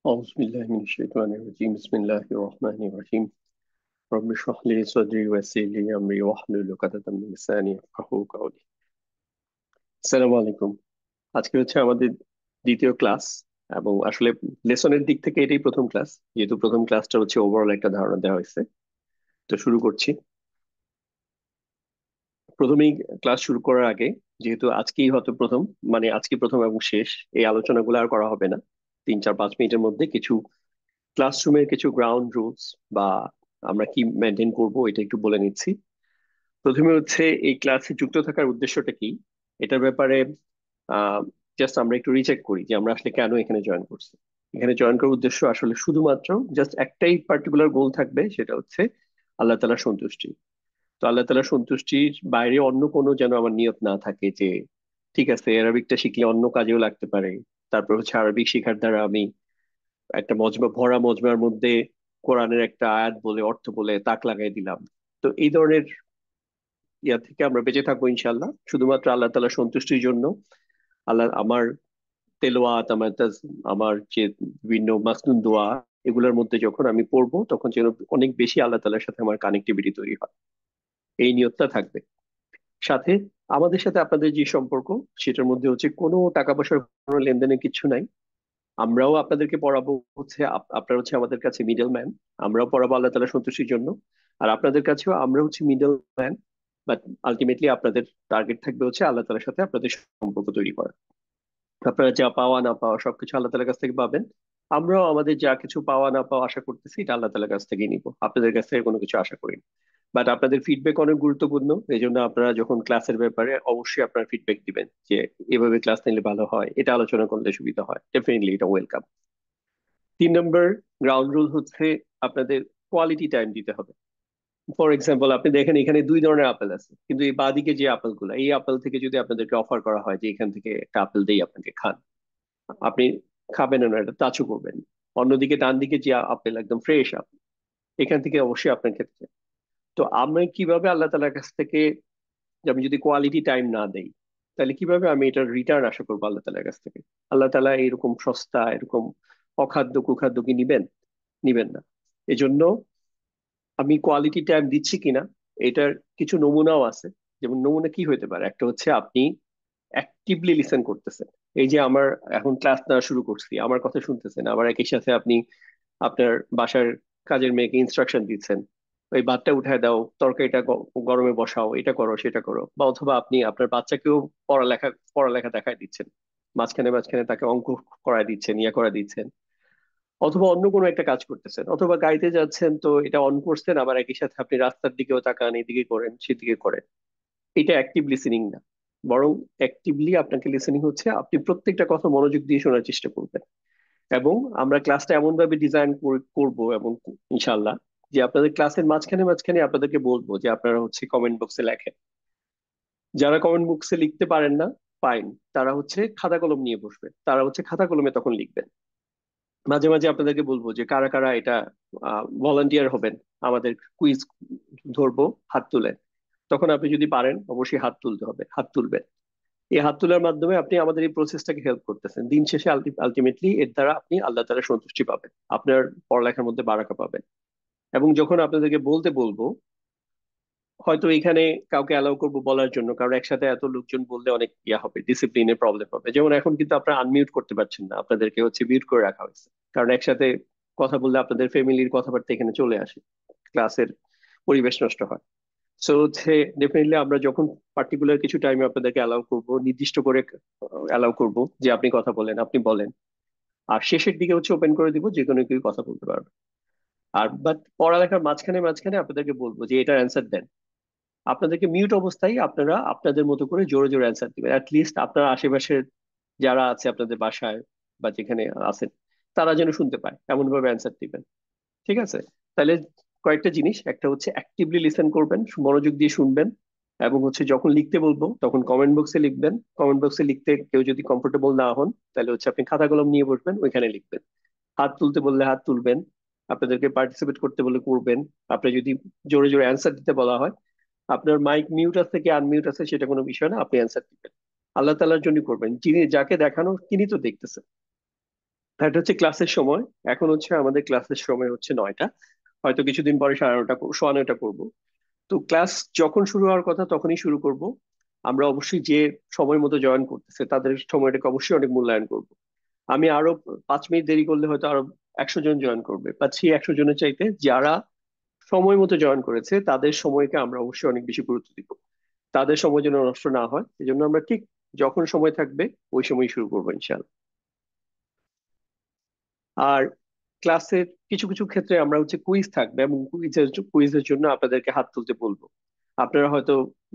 أعوذ بالله من الشيطان الرجيم بسم الله الرحمن الرحيم رب اشرح لي صدري ويسر لي أمري واحلل عقدة من لساني يفقهوا قولي। আসসালামু আলাইকুম। আজকে হচ্ছে আমাদের দ্বিতীয় ক্লাস এবং আসলে লেসনের দিক থেকে এটাই প্রথম ক্লাস, যেহেতু প্রথম ক্লাসটা হচ্ছে ওভারঅল একটা ধারণা দেওয়া হয়েছে। তো শুরু করছি। প্রথমেই ক্লাস শুরু করার আগে, যেহেতু আজকেই হয়তো প্রথম, মানে আজকে প্রথম এবং শেষ, এই আলোচনাগুলো আর করা হবে না। 3 4 5 মিনিটের মধ্যে কিছু ক্লাসরুমের কিছু গ্রাউন্ড রুলস বা আমরা কি মেনটেন করব এটা একটু বলে নিচ্ছি। প্রথমে হচ্ছে এই ক্লাসে যুক্ত থাকার উদ্দেশ্যটা কি, এটার ব্যাপারে আহ জাস্ট আমরা একটু রিচেক করি যে আমরা আসলে কেন এখানে জয়েন করছি। এখানে জয়েন করার উদ্দেশ্য আসলে শুধুমাত্র জাস্ট একটাই পার্টিকুলার গোল থাকবে, সেটা হচ্ছে আল্লাহ তাআলার সন্তুষ্টি। তো আল্লাহ তাআলার সন্তুষ্টির বাইরে অন্য কোনো যেন আমার নিয়ত না থাকে যে ঠিক আছে অ্যারাবিকটা শিখলে অন্য কাজেও লাগতে পারে, তারপর হচ্ছে আরবিক শেখার দ্বারা আমি একটা মজমা ভরা মজমার মধ্যে কোরআনের একটা আয়াত বলে অর্থ বলে তাক লাগাই দিলাম। তো এই ধরনের ইয়া থেকে আমরা বেঁচে থাকবো ইনশাল্লাহ, শুধুমাত্র আল্লাহ তাআলার সন্তুষ্টির জন্য। আল্লাহ আমার তেলাওয়াত, আমার যে বিভিন্ন মাসনুন দোয়া, এগুলোর মধ্যে যখন আমি পড়বো তখন যেন অনেক বেশি আল্লাহ তাআলার সাথে আমার কানেক্টিভিটি তৈরি হয়, এই নিয়তটা থাকবে। সাথে আমাদের সাথে আপনাদের যে সম্পর্ক, সেটার মধ্যে হচ্ছে কোনো টাকা পয়সার কোনো লেনদেনের কিছু নাই। আমরাও আপনাদেরকে পড়াবো, হচ্ছে আপনারা হচ্ছে আমাদের কাছে মিডল ম্যান। আমরাও পড়াবো আল্লাহ তাআলার সন্তুষ্টির জন্য, আর আপনাদের কাছেও আমরা হচ্ছে মিডল ম্যান। বাট আলটিমেটলি আপনাদের টার্গেট থাকবে হচ্ছে আল্লাহ তাআলার সাথে আপনাদের সম্পর্ক তৈরি করা। আপনারা যা পাওয়া না পাওয়া সবকিছু আল্লাহ তাআলার কাছ থেকে পাবেন। আমরাও আমাদের যা কিছু পাওয়া না পাওয়া আশা করতেছি এটা আল্লাহ তাআলার কাছ থেকেই নিব, আপনাদের কাছ থেকে কোনো কিছু আশা করি না। বাট আপনাদের ফিডব্যাক অনেক গুরুত্বপূর্ণ, এই জন্য আপনারা যখন ক্লাসের ব্যাপারে অবশ্যই আপনার ফিডব্যাক দিবেন যে এভাবে ক্লাস নিলে ভালো হয়, এটা আলোচনা করলে সুবিধা হয়, ডেফিনেটলি এটা ওয়েলকাম। 3 নম্বর গ্রাউন্ড রুল হচ্ছে আপনাদের কোয়ালিটি টাইম দিতে হবে। ফর এক্সাম্পল, আপনি দেখেন এখানে 2 ধরনের আপেল আছে, কিন্তু এই বাদিকে যে আপেল গুলা, এই আপেল থেকে যদি আপনাদেরকে অফার করা হয় যে এখান থেকে একটা আপেল দেই আপনাকে খান, আপনি খাবেন না, এটা টাচও করবেন না। অন্যদিকে ডান দিকে যে আপেল একদম ফ্রেশ আপেল, এখান থেকে অবশ্যই আপনার খেতে চাই। তো আমি কিভাবে আল্লাহ তাআলার কাছ থেকে, যে আমি যদি কোয়ালিটি টাইম না দেই, তাহলে কিভাবে আমি এটার রিটার্ন আশা করবো আল্লাহ তাআলার কাছ থেকে? আল্লাহ তাআলা এরকম সস্তা, এরকম অখাদ্য কুখাদ্য কি নিবেন? নিবেন না। এজন্য আমি কোয়ালিটি টাইম দিচ্ছি কিনা এটার কিছু নমুনাও আছে। যেমন নমুনা কি হতে পারে, একটা হচ্ছে আপনি অ্যাক্টিভলি লিসেন করতেছেন। এই যে আমার এখন ক্লাস নেওয়া শুরু করছি, আমার কথা শুনতেছেন, আবার একই সাথে আপনি আপনার বাসার কাজের মেয়েকে ইনস্ট্রাকশন দিচ্ছেন, ওই ভাতটা উঠায় দাও, তরকারিটা গরমে বসাও, এটা করো সেটা করো। বা অথবা আপনি আপনার বাচ্চাকেও পড়ালেখা পড়ালেখা দেখায় দিচ্ছেন, মাঝখানে মাঝখানে তাকে অঙ্ক করায় দিচ্ছেন, ইয়া করা দিচ্ছেন। অথবা অন্য কোনো একটা কাজ করতেছেন, অথবা গাড়িতে যাচ্ছেন, তো এটা অন করছেন, আবার একই সাথে আপনি রাস্তার দিকেও তাকান, এদিকে করেন সেদিকে করেন। এটা অ্যাক্টিভ লিসেনিং না, বরং অ্যাক্টিভলি আপনাকে লিসেনিং হচ্ছে আপনি প্রত্যেকটা কথা মনোযোগ দিয়ে শোনার চেষ্টা করবেন। এবং আমরা ক্লাসটা এমন ভাবে ডিজাইন করব, এবং ইনশাল্লাহ যে আপনাদের ক্লাসের মাঝখানে মাঝখানে আপনাদেরকে বলবো যে আপনারা হচ্ছে কমেন্ট বক্সে লেখেন। যারা কমেন্ট বক্সে লিখতে পারেন না, ফাইন, তারা হচ্ছে খাতা কলম নিয়ে বসবে, তারা হচ্ছে খাতা কলমে তখন লিখবেন। মাঝে মাঝে আপনাদেরকে বলবো যে কারা কারা এটা ভলান্টিয়ার হবেন, আমাদের কুইজ ধরবো, হাত তুলে। তখন আপনি যদি পারেন অবশ্যই হাত তুলতে হবে, হাত তুলবেন। এই হাত তোলার মাধ্যমে আপনি আমাদের এই প্রসেসটাকে হেল্প করতেছেন। দিন শেষে আলটিমেটলি এর দ্বারা আপনি আল্লাহ তাআলার সন্তুষ্টি পাবেন, আপনার পড়ালেখার মধ্যে বারাকা পাবেন। এবং যখন আপনাদেরকে বলতে বলবো, হয়তো এখানে কাউকে অ্যালাউ করবো বলার জন্য, কারণ একসাথে এত লোকজন বললে অনেক ইয়া হবে, ডিসিপ্লিনের প্রবলেম হবে। যেমন এখন কিন্তু আপনারা আনমিউট করতে পারছেন না, আপনাদেরকে হচ্ছে মিউট করে রাখা হয়েছে, কারণ একসাথে কথা বললে আপনাদের ফ্যামিলির কথাবার্তা এখানে চলে আসে, ক্লাসের পরিবেশ নষ্ট হয়। সো হচ্ছে ডেফিনেটলি আমরা যখন পার্টিকুলার কিছু টাইমে আপনাদেরকে অ্যালাউ করব, নির্দিষ্ট করে অ্যালাউ করব যে আপনি কথা বলেন, আপনি বলেন। আর শেষের দিকে হচ্ছে ওপেন করে দিব, যে কোনো কেউ কথা বলতে পারবে। আর বাট পড়ালেখার মাঝখানে মাঝখানে আপনাদেরকে বলবো যে এটার অ্যান্সার দেন। আপনাদেরকে মিউট অবস্থায় আপনারা আপনাদের মতো করে জোরে জোরে অ্যান্সার দিবেন, লিস্ট আপনার আশেপাশের যারা আছে আপনাদের বাসায় বা যেখানে আছেন, তারা যেন শুনতে পায় এমন ভাবে অ্যান্সার দিবেন। ঠিক আছে? তাহলে কয়েকটা জিনিস, একটা হচ্ছে অ্যাক্টিভলি লিসেন করবেন, মনোযোগ দিয়ে শুনবেন। এবং হচ্ছে যখন লিখতে বলবো তখন কমেন্ট বক্সে লিখবেন। কমেন্ট বক্সে লিখতে কেউ যদি কমফোর্টেবল না হন, তাহলে হচ্ছে আপনি খাতা কলম নিয়ে বসবেন, ওইখানে লিখবেন। হাত তুলতে বললে হাত তুলবেন, আপনাদেরকে পার্টিসিপেট করতে বলে করবেন। আপনি যদি জোরে জোরে অ্যান্সার দিতে বলা হয়, আপনার মাইক মিউট আছে কি আনমিউট আছে সেটা কোনো বিষয় না, আপনি অ্যান্সার দিবেন। আল্লাহ তাআলার জন্য করবেন, যিনি যাকে দেখানো তিনি তো দেখতেছেন। এটা হচ্ছে ক্লাসের সময়। এখন হচ্ছে আমাদের ক্লাসের সময় হচ্ছে 9টা, হয়তো কিছুদিন পরে 9:30 9:15 করবো। তো ক্লাস যখন শুরু হওয়ার কথা তখনই শুরু করব। আমরা অবশ্যই যে সময় মতো জয়েন করতেছে তাদের সময়টাকে অবশ্যই অনেক মূল্যায়ন করব। আমি আরো 5 মিনিট দেরি করলে হয়তো আরো 100 জন জয়েন করবে, বা সেই 100 জনের চাইতে যারা সময় মতো জয়েন করেছে তাদের সময়কে আমরা অবশ্যই অনেক বেশি গুরুত্ব দিব। তাদের সময় যেন নষ্ট না হয়, এই জন্য আমরা ঠিক যখন সময় থাকবে ওই সময় শুরু করবো ইনশাল্লাহ। আর ক্লাসের কিছু কিছু ক্ষেত্রে আমরা হচ্ছে কুইজ থাকবে, এবং কুইজের জন্য আপনাদেরকে হাত তুলতে বলবো। আপনারা হয়তো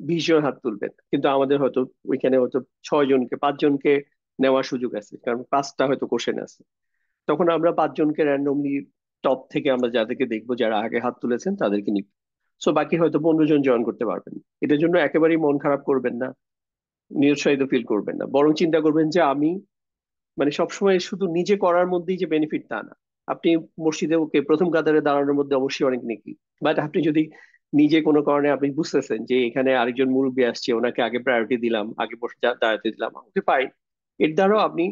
20 জন হাত তুলবেন, কিন্তু আমাদের হয়তো ওইখানে হয়তো 6 জনকে 5 জনকে নেওয়ার সুযোগ আছে, কারণ 5টা হয়তো কোশ্চেন আছে। তখন আমরা 5 জনকে র্যান্ডমলি টপ থেকে আমরা যাদেরকে দেখবো যারা আগে হাত তুলেছেন তাদেরকে নিব। সো বাকি হয়তো 15 জন জয়েন করতে পারবেন। এটার জন্য একেবারেই মন খারাপ করবেন না, নিরুৎসাহিত ফিল করবেন না, বরং চিন্তা করবেন যে আমি মানে সবসময় শুধু নিজে করার মধ্যেই যে বেনিফিট তা না। আপনি মসজিদে ওকে প্রথম কাতারে দাঁড়ানোর মধ্যে অবশ্যই অনেক নেকি, বাট আপনি যদি নিজে কোনো কারণে আপনি বুঝতেছেন যে এখানে আরেকজন মুরব্বী আসছে, ওনাকে আগে প্রায়োরিটি দিলাম, আগে বসে দাঁড়াতে দিলাম, ওকে ফাইন। এর দ্বারাও আপনি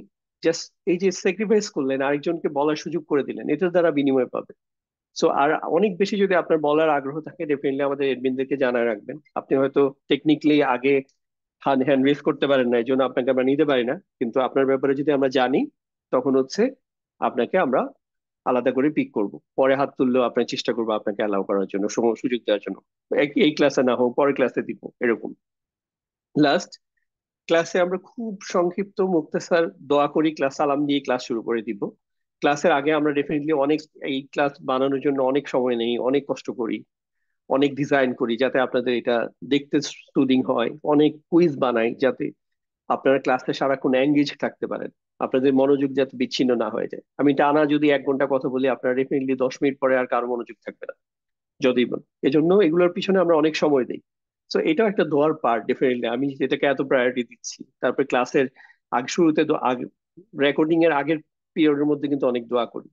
জাস্ট এই যে স্যাক্রিফাইস করলেন, আরেকজনকে বলার সুযোগ করে দিলেন, এটার দ্বারা বিনিময় পাবেন। সো আর অনেক বেশি যদি আপনার বলার আগ্রহ থাকে, ডেফিনেটলি আমাদের এডমিনদেরকে জানায় রাখবেন। আপনি হয়তো টেকনিক্যালি আগে হ্যান্ড হ্যান্ড রেজ করতে পারেন না, এই জন্য আপনাকে আমরা নিতে পারি না, কিন্তু আপনার ব্যাপারে যদি আমরা জানি তখন হচ্ছে আপনাকে আমরা আলাদা করে পিক করব। পরে হাত তুললেও আপনার চেষ্টা করবো আপনাকে অ্যালাউ করার জন্য, সুযোগ দেওয়ার জন্য। এই ক্লাসে না হোক পরের ক্লাসে দিব এরকম। লাস্ট ক্লাসে আমরা খুব সংক্ষিপ্ত মুক্তাসার দোয়া করি, ক্লাস সালাম দিয়ে ক্লাস শুরু করে দিব। ক্লাসের আগে আমরা ডেফিনেটলি অনেক, এই ক্লাস বানানোর জন্য অনেক সময় নেই, অনেক কষ্ট করি, অনেক ডিজাইন করি যাতে আপনাদের এটা দেখতে সুদিং হয়, অনেক কুইজ বানাই যাতে আপনারা ক্লাসে সারাক্ষণ এঙ্গেজ থাকতে পারেন, আপনাদের মনোযোগ যাতে বিচ্ছিন্ন না হয়ে যায়। আমি টানা যদি 1 ঘন্টা কথা বলি, আপনারা ডেফিনেটলি 10 মিনিট পরে আর কারো মনোযোগ থাকবে না যদি বল। এজন্য এগুলোর পিছনে আমরা অনেক সময় দিই। তো এটাও একটা দোয়ার পার্ট, ডেফিনেটলি আমি যেটাকে এত প্রায়োরিটি দিচ্ছি। তারপরে ক্লাসের আগ শুরুতে রেকর্ডিং এর আগের পিরিয়ডের মধ্যে কিন্তু অনেক দোয়া করি।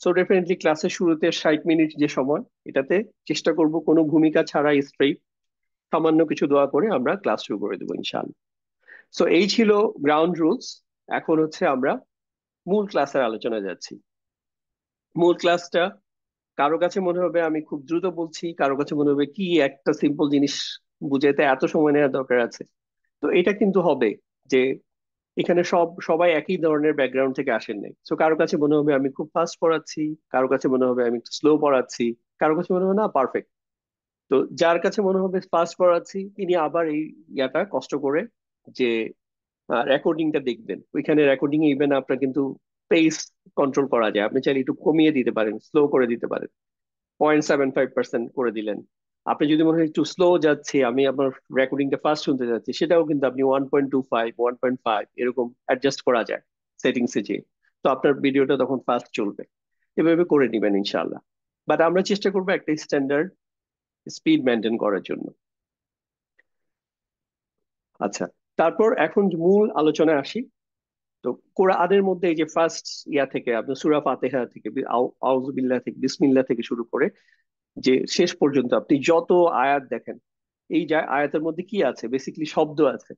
সো ডেফিনেটলি ক্লাসের শুরুতে 60 মিনিট যে সময়, এটাতে চেষ্টা করব কোনো ভূমিকা ছাড়াই স্ট্রেইট সামান্য কিছু দোয়া করে আমরা ক্লাস শুরু করে দেবো ইনশাআল্লাহ। সো এই ছিল গ্রাউন্ড রুলস। এখন হচ্ছে আমরা মূল ক্লাসের আলোচনায় যাচ্ছি। মূল ক্লাসটা কারো কাছে মনে হবে আমি খুব দ্রুত বলছি, কারো কাছে মনে হবে কি একটা সিম্পল জিনিস বুঝাইতে এত সময় নেওয়ার দরকার আছে। তো এটা কিন্তু হবে যে এখানে সবাই একই ধরনের ব্যাকগ্রাউন্ড থেকে আসেন নাই। তো কারো কাছে মনে হবে আমি খুব ফাস্ট পড়াচ্ছি, কারো কাছে মনে হবে আমি স্লো পড়াচ্ছি, কারো কাছে মনে হবে না পারফেক্ট। তো যার কাছে মনে হবে ফাস্ট পড়াচ্ছি তিনি আবার এই ইয়াটা কষ্ট করে যে রেকর্ডিংটা দেখবেন। ওইখানে রেকর্ডিং ইভেন আপনার কিন্তু পেস কন্ট্রোল করা যায়, আপনি চাইলে একটু কমিয়ে দিতে পারেন, স্লো করে দিতে পারেন, 0.75% করে দিলেন। আপনি যদি মনে হয় একটু স্লো যাচ্ছে, আমি আমার রেকর্ডিংটা ফাস্ট শুনতে যাচ্ছি, সেটাও কিন্তু আপনি 1.25 1.5 এরকম অ্যাডজাস্ট করা যায় সেটিংসে যে। তো আপনার ভিডিওটা তখন ফাস্ট চলবে। এভাবে করে নিবেন ইনশাআল্লাহ। বাট আমরা চেষ্টা করবো একটা স্ট্যান্ডার্ড স্পিড মেনটেন করার জন্য। আচ্ছা, তারপর এখন মূল আলোচনায় আসি। তো কোরআনের মধ্যে এই যে ফার্স্ট ইয়া থেকে আপনি সূরা ফাতিহা থেকে আউযু বিল্লাহ থেকে বিসমিল্লাহ থেকে শুরু করে যে শেষ পর্যন্ত আপনি যত আয়াত দেখেন, এই যে আয়াতের মধ্যে কি আছে, বেসিক্যালি শব্দ আছে।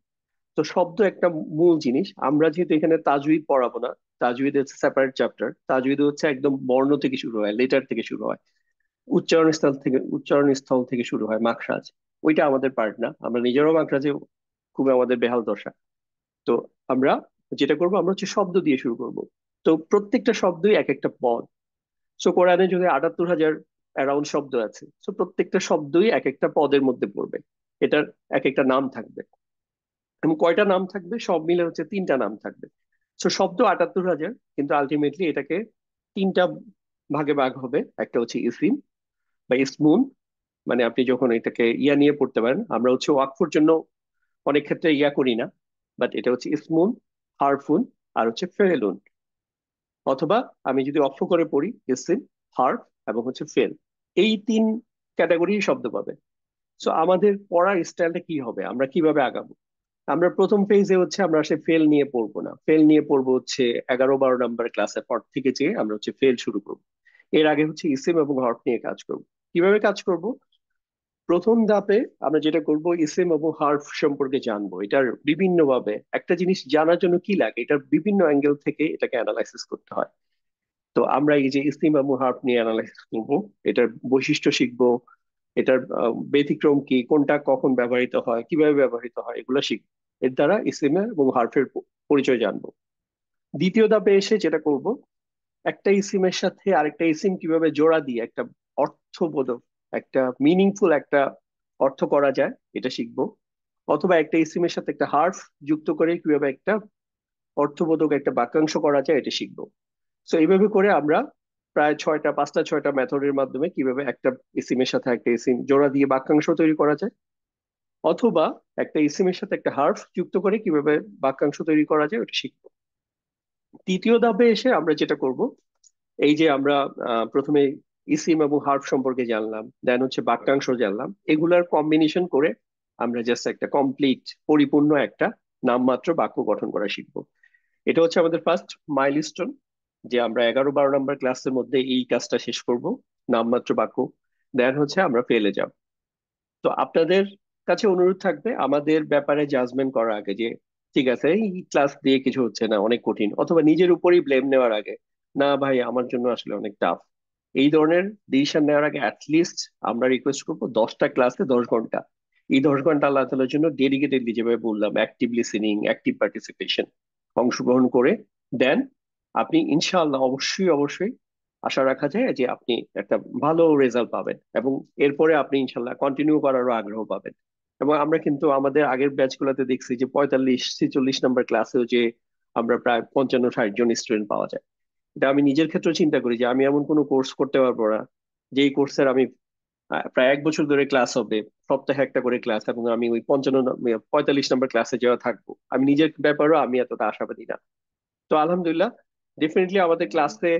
তো শব্দ একটা মূল জিনিস। আমরা যেহেতু এখানে তাজউইদ পড়াবো না, তাজউইদ হচ্ছে সেপারেট চ্যাপ্টার। তাজউইদ হচ্ছে একদম বর্ণ থেকে শুরু হয়, লেটার থেকে শুরু হয়, উচ্চারণ স্থল থেকে শুরু হয়, মাখরাজ। ওইটা আমাদের পার্ট না, আমরা নিজেরাও মাখরাজে খুব আমাদের বেহাল দশা। তো আমরা যেটা করবো আমরা হচ্ছে শব্দ দিয়ে শুরু করব। তো প্রত্যেকটা শব্দই এক একটা পদ। সো কোরআনে যদি 78,000 অ্যারাউন্ড শব্দ আছে, সো প্রত্যেকটা শব্দই এক একটা পদের মধ্যে পড়বে। এটার এক একটা নাম থাকবে, এবং কয়টা নাম থাকবে, সব মিলে হচ্ছে 3টা নাম থাকবে। সো শব্দ 78,000, কিন্তু আলটিমেটলি এটাকে 3টা ভাগে ভাগ হবে। একটা হচ্ছে ইসিম বা ইসমুন, মানে আপনি যখন এটাকে ইয়া নিয়ে পড়তে পারেন, আমরা হচ্ছে ওয়াকফের জন্য অনেক ক্ষেত্রে ইয়া করি না, বাট এটা হচ্ছে ইসমুন, হারফুন, আর হচ্ছে ফেলুন। অথবা আমি যদি অক্ষ করে পড়ি, ইসিম, হার্ফ এবং হচ্ছে ফেল, এই 3 ক্যাটাগরি শব্দ পাবে। সো আমাদের পড়ার স্টাইলটা কি হবে, আমরা কিভাবে আগাবো? আমরা প্রথম ফেজে হচ্ছে আমরা সে ফেল নিয়ে পড়বো না, ফেল নিয়ে পড়বো হচ্ছে 11-12 নম্বর ক্লাসের পর থেকে, যে আমরা হচ্ছে ফেল শুরু করবো। এর আগে হচ্ছে ইসিম এবং হরফ নিয়ে কাজ করব। কিভাবে কাজ করব? প্রথম ধাপে আমরা যেটা করব, ইসিএম এবং হার্ফ সম্পর্কে জানবো। এটার বিভিন্ন ভাবে একটা জিনিস জানার জন্য কি লাগে, এটার বিভিন্ন অ্যাঙ্গেল থেকে এটাকে অ্যানালাইসিস করতে হয়। তো আমরা এই যে ইসিএম এবং হার্ফ নিয়ে অ্যানালাইসিস করবো, এটার বৈশিষ্ট্য শিখবো, এটার ব্যতিক্রম কি, কোনটা কখন ব্যবহৃত হয়, কিভাবে ব্যবহৃত হয়, এগুলো শিখবো। এর দ্বারা ইসিএম এবং হার্ফের পরিচয় জানবো। দ্বিতীয় ধাপে এসে যেটা করব, একটা ইসিম এর সাথে আরেকটা ইসিম কিভাবে জোড়া দিয়ে একটা অর্থবোধক, একটা মিনিংফুল একটা অর্থ করা যায়, এটা শিখবো। অথবা একটা ইসিমের সাথে একটা হার্ফ যুক্ত করে কিভাবে একটা অর্থবোধক একটা বাক্যাংশ করা যায়, এটা শিখবো। তো এইভাবে করে আমরা প্রায় পাঁচটা ছয়টা মেথডের মাধ্যমে কিভাবে একটা ইসিমের সাথে একটা ইসিম জোড়া দিয়ে বাক্যাংশ তৈরি করা যায়, অথবা একটা ইসিমের সাথে একটা হার্ফ যুক্ত করে কিভাবে বাক্যাংশ তৈরি করা যায়, ওটা শিখবো। তৃতীয় ধাপে এসে আমরা যেটা করব, এই যে আমরা প্রথমে ইসিম এবং হার্ফ সম্পর্কে জানলাম, দেন হচ্ছে বাক্যাংশ জানলাম, এগুলার কম্বিনেশন করে আমরা জাস্ট একটা কমপ্লিট পরিপূর্ণ একটা নামমাত্র বাক্য গঠন করা শিখবো। এটা হচ্ছে আমাদের ফার্স্ট মাইলস্টোন, যে আমরা 11-12 নম্বর ক্লাসের মধ্যে এই কাজটা শেষ করব, নামমাত্র বাক্য। দেন হচ্ছে আমরা ফেলে যাব। তো আপনাদের কাছে অনুরোধ থাকবে আমাদের ব্যাপারে জাজমেন্ট করার আগে, যে ঠিক আছে এই ক্লাস দিয়ে কিছু হচ্ছে না, অনেক কঠিন, অথবা নিজের উপরই ব্লেম নেওয়ার আগে, না ভাই আমার জন্য আসলে অনেক টাফ, এই ধরনের ডিসিশন নেওয়ার আগে অ্যাটলিস্ট আমরা রিকোয়েস্ট করবো 10টা ক্লাসে 10 ঘন্টা, এই 10 ঘন্টা আল্লাহ তাআলার জন্য ডেডিকেটেডলি, যেভাবে বললাম, অ্যাক্টিভ লিসেনিং, অ্যাক্টিভ পার্টিসিপেশন, অংশগ্রহণ করে দেন আপনি ইনশাআল্লাহ অবশ্যই অবশ্যই আশা রাখা যায় যে আপনি একটা ভালো রেজাল্ট পাবেন, এবং এরপরে আপনি ইনশাল্লাহ কন্টিনিউ করারও আগ্রহ পাবেন। এবং আমরা কিন্তু আমাদের আগের ব্যাচ গুলাতে দেখছি যে 45-46 নম্বর ক্লাসেও যে আমরা প্রায় 55-60 জন স্টুডেন্ট পাওয়া যায়। এটা আমি নিজের ক্ষেত্রেও চিন্তা করি যে আমি এমন কোনো কোর্স করতে পারবো না যেই কোর্সের আমি প্রায় 1 বছর ধরে ক্লাস হবে, সপ্তাহে একটা করে ক্লাস, এবং আমি ওই 45 নম্বর ক্লাসে যাওয়া থাকবো। আমি নিজের ব্যাপারেও আমি এতটা আশাবাদী না। তো আলহামদুলিল্লাহ, ডেফিনেটলি আমাদের ক্লাসে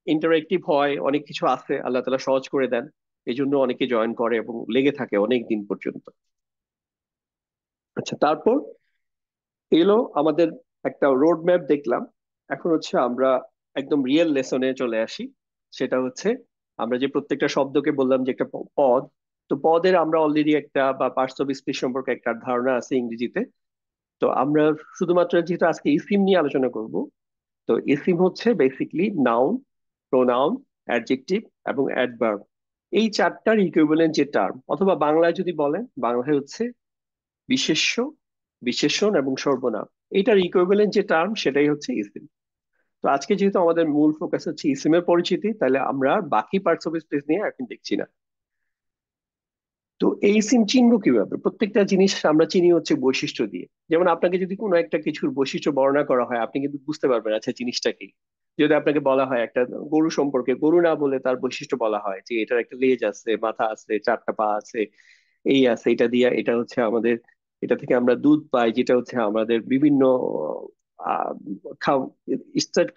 ইন্টারেক্টিভ হয়, অনেক কিছু আছে, আল্লাহ তালা সহজ করে দেন, এই জন্য অনেকে জয়েন করে এবং লেগে থাকে অনেক দিন পর্যন্ত। আচ্ছা, তারপর এলো আমাদের একটা রোড ম্যাপ দেখলাম। এখন হচ্ছে আমরা একদম রিয়েল লেসনে চলে আসি। সেটা হচ্ছে আমরা যে প্রত্যেকটা শব্দকে বললাম যে একটা পদ, তো পদের আমরা অলরেডি একটা বা পার্টস অফ স্পিচ সম্পর্কে একটা ধারণা আছে ইংরেজিতে। তো আমরা শুধুমাত্র যেহেতু আজকে ইসিম নিয়ে আলোচনা করব, তো ইসিম হচ্ছে বেসিকলি নাউন, প্রোনাউন, অ্যাডজেক্টিভ এবং অ্যাডভার্ব, এই চারটার ইকুইভ্যালেন্ট যে টার্ম, অথবা বাংলায় যদি বলেন, বাংলায় হচ্ছে বিশেষ্য, বিশেষণ এবং সর্বনাম, এইটার ইকুইভ্যালেন্ট যে টার্ম সেটাই হচ্ছে ইসিম। তো আজকে যেহেতু আমাদের মূল ফোকাস হচ্ছে ইসিমের পরিচিতি, তাহলে আমরা আর বাকি পার্টস অফ স্পিচ নিয়ে এখন দেখছি না। তো এই সিম চিনবো কিভাবে? প্রত্যেকটা জিনিস আমরা চিনি হচ্ছে বৈশিষ্ট্য দিয়ে। যেমন আপনাকে যদি কোনো একটা কিছুর বৈশিষ্ট্য বর্ণনা করা হয়, আপনি কিন্তু বুঝতে পারবেন আচ্ছা জিনিসটা কি। যদি আপনাকে বলা হয় একটা গরু সম্পর্কে, গরু না বলে তার বৈশিষ্ট্য বলা হয় যে এটার একটা লেজ আছে, মাথা আছে, 4টা পা আছে, এই আছে, এটা দিয়ে এটা হচ্ছে আমাদের, এটা থেকে আমরা দুধ পাই, যেটা হচ্ছে আমাদের বিভিন্ন আহ খাও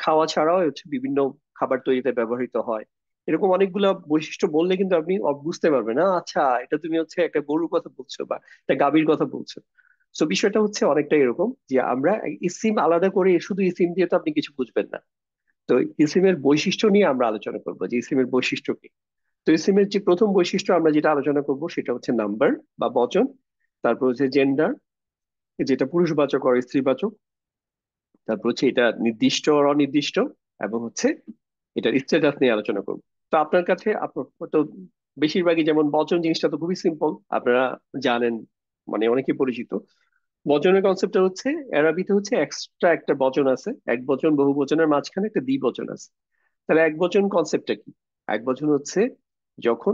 খাওয়া ছাড়াও হচ্ছে বিভিন্ন খাবার তৈরিতে ব্যবহৃত হয়। এরকম অনেকগুলা বৈশিষ্ট্য বললে কিন্তু আপনি বুঝতে পারবেন না, আচ্ছা এটা তুমি হচ্ছে একটা গরুর কথা বলছো বা একটা গাভীর কথা বলছো। তো বিষয়টা হচ্ছে অনেকটা এরকম যে আমরা ইসিম আলাদা করে, শুধু ইসিম দিয়ে তো আপনি কিছু বুঝবেন না। তো ইসিমের বৈশিষ্ট্য নিয়ে আমরা আলোচনা করবো যে ইসিমের বৈশিষ্ট্য কি। তো ইসিমের যে প্রথম বৈশিষ্ট্য আমরা যেটা আলোচনা করব সেটা হচ্ছে নাম্বার বা বচন। তারপর হচ্ছে জেন্ডার, যেটা পুরুষবাচক আর স্ত্রীবাচক। তারপর হচ্ছে এটা নির্দিষ্ট আর অনির্দিষ্ট, এবং হচ্ছে এটার স্ট্যাটাস নিয়ে আলোচনা করব। তো আপনার কাছে আপনার তো বেশিরভাগই, যেমন বচন জিনিসটা তো খুবই সিম্পল, আপনারা জানেন, মানে অনেকেই পরিচিত। বচনের কনসেপ্টটা হচ্ছে অ্যারাবিতে হচ্ছে এক্সট্রা একটা বচন আছে, এক বচন বহু বচনের মাঝখানে একটা দ্বিবচন আছে। তাহলে এক বচন কনসেপ্টটা কি? এক বচন হচ্ছে যখন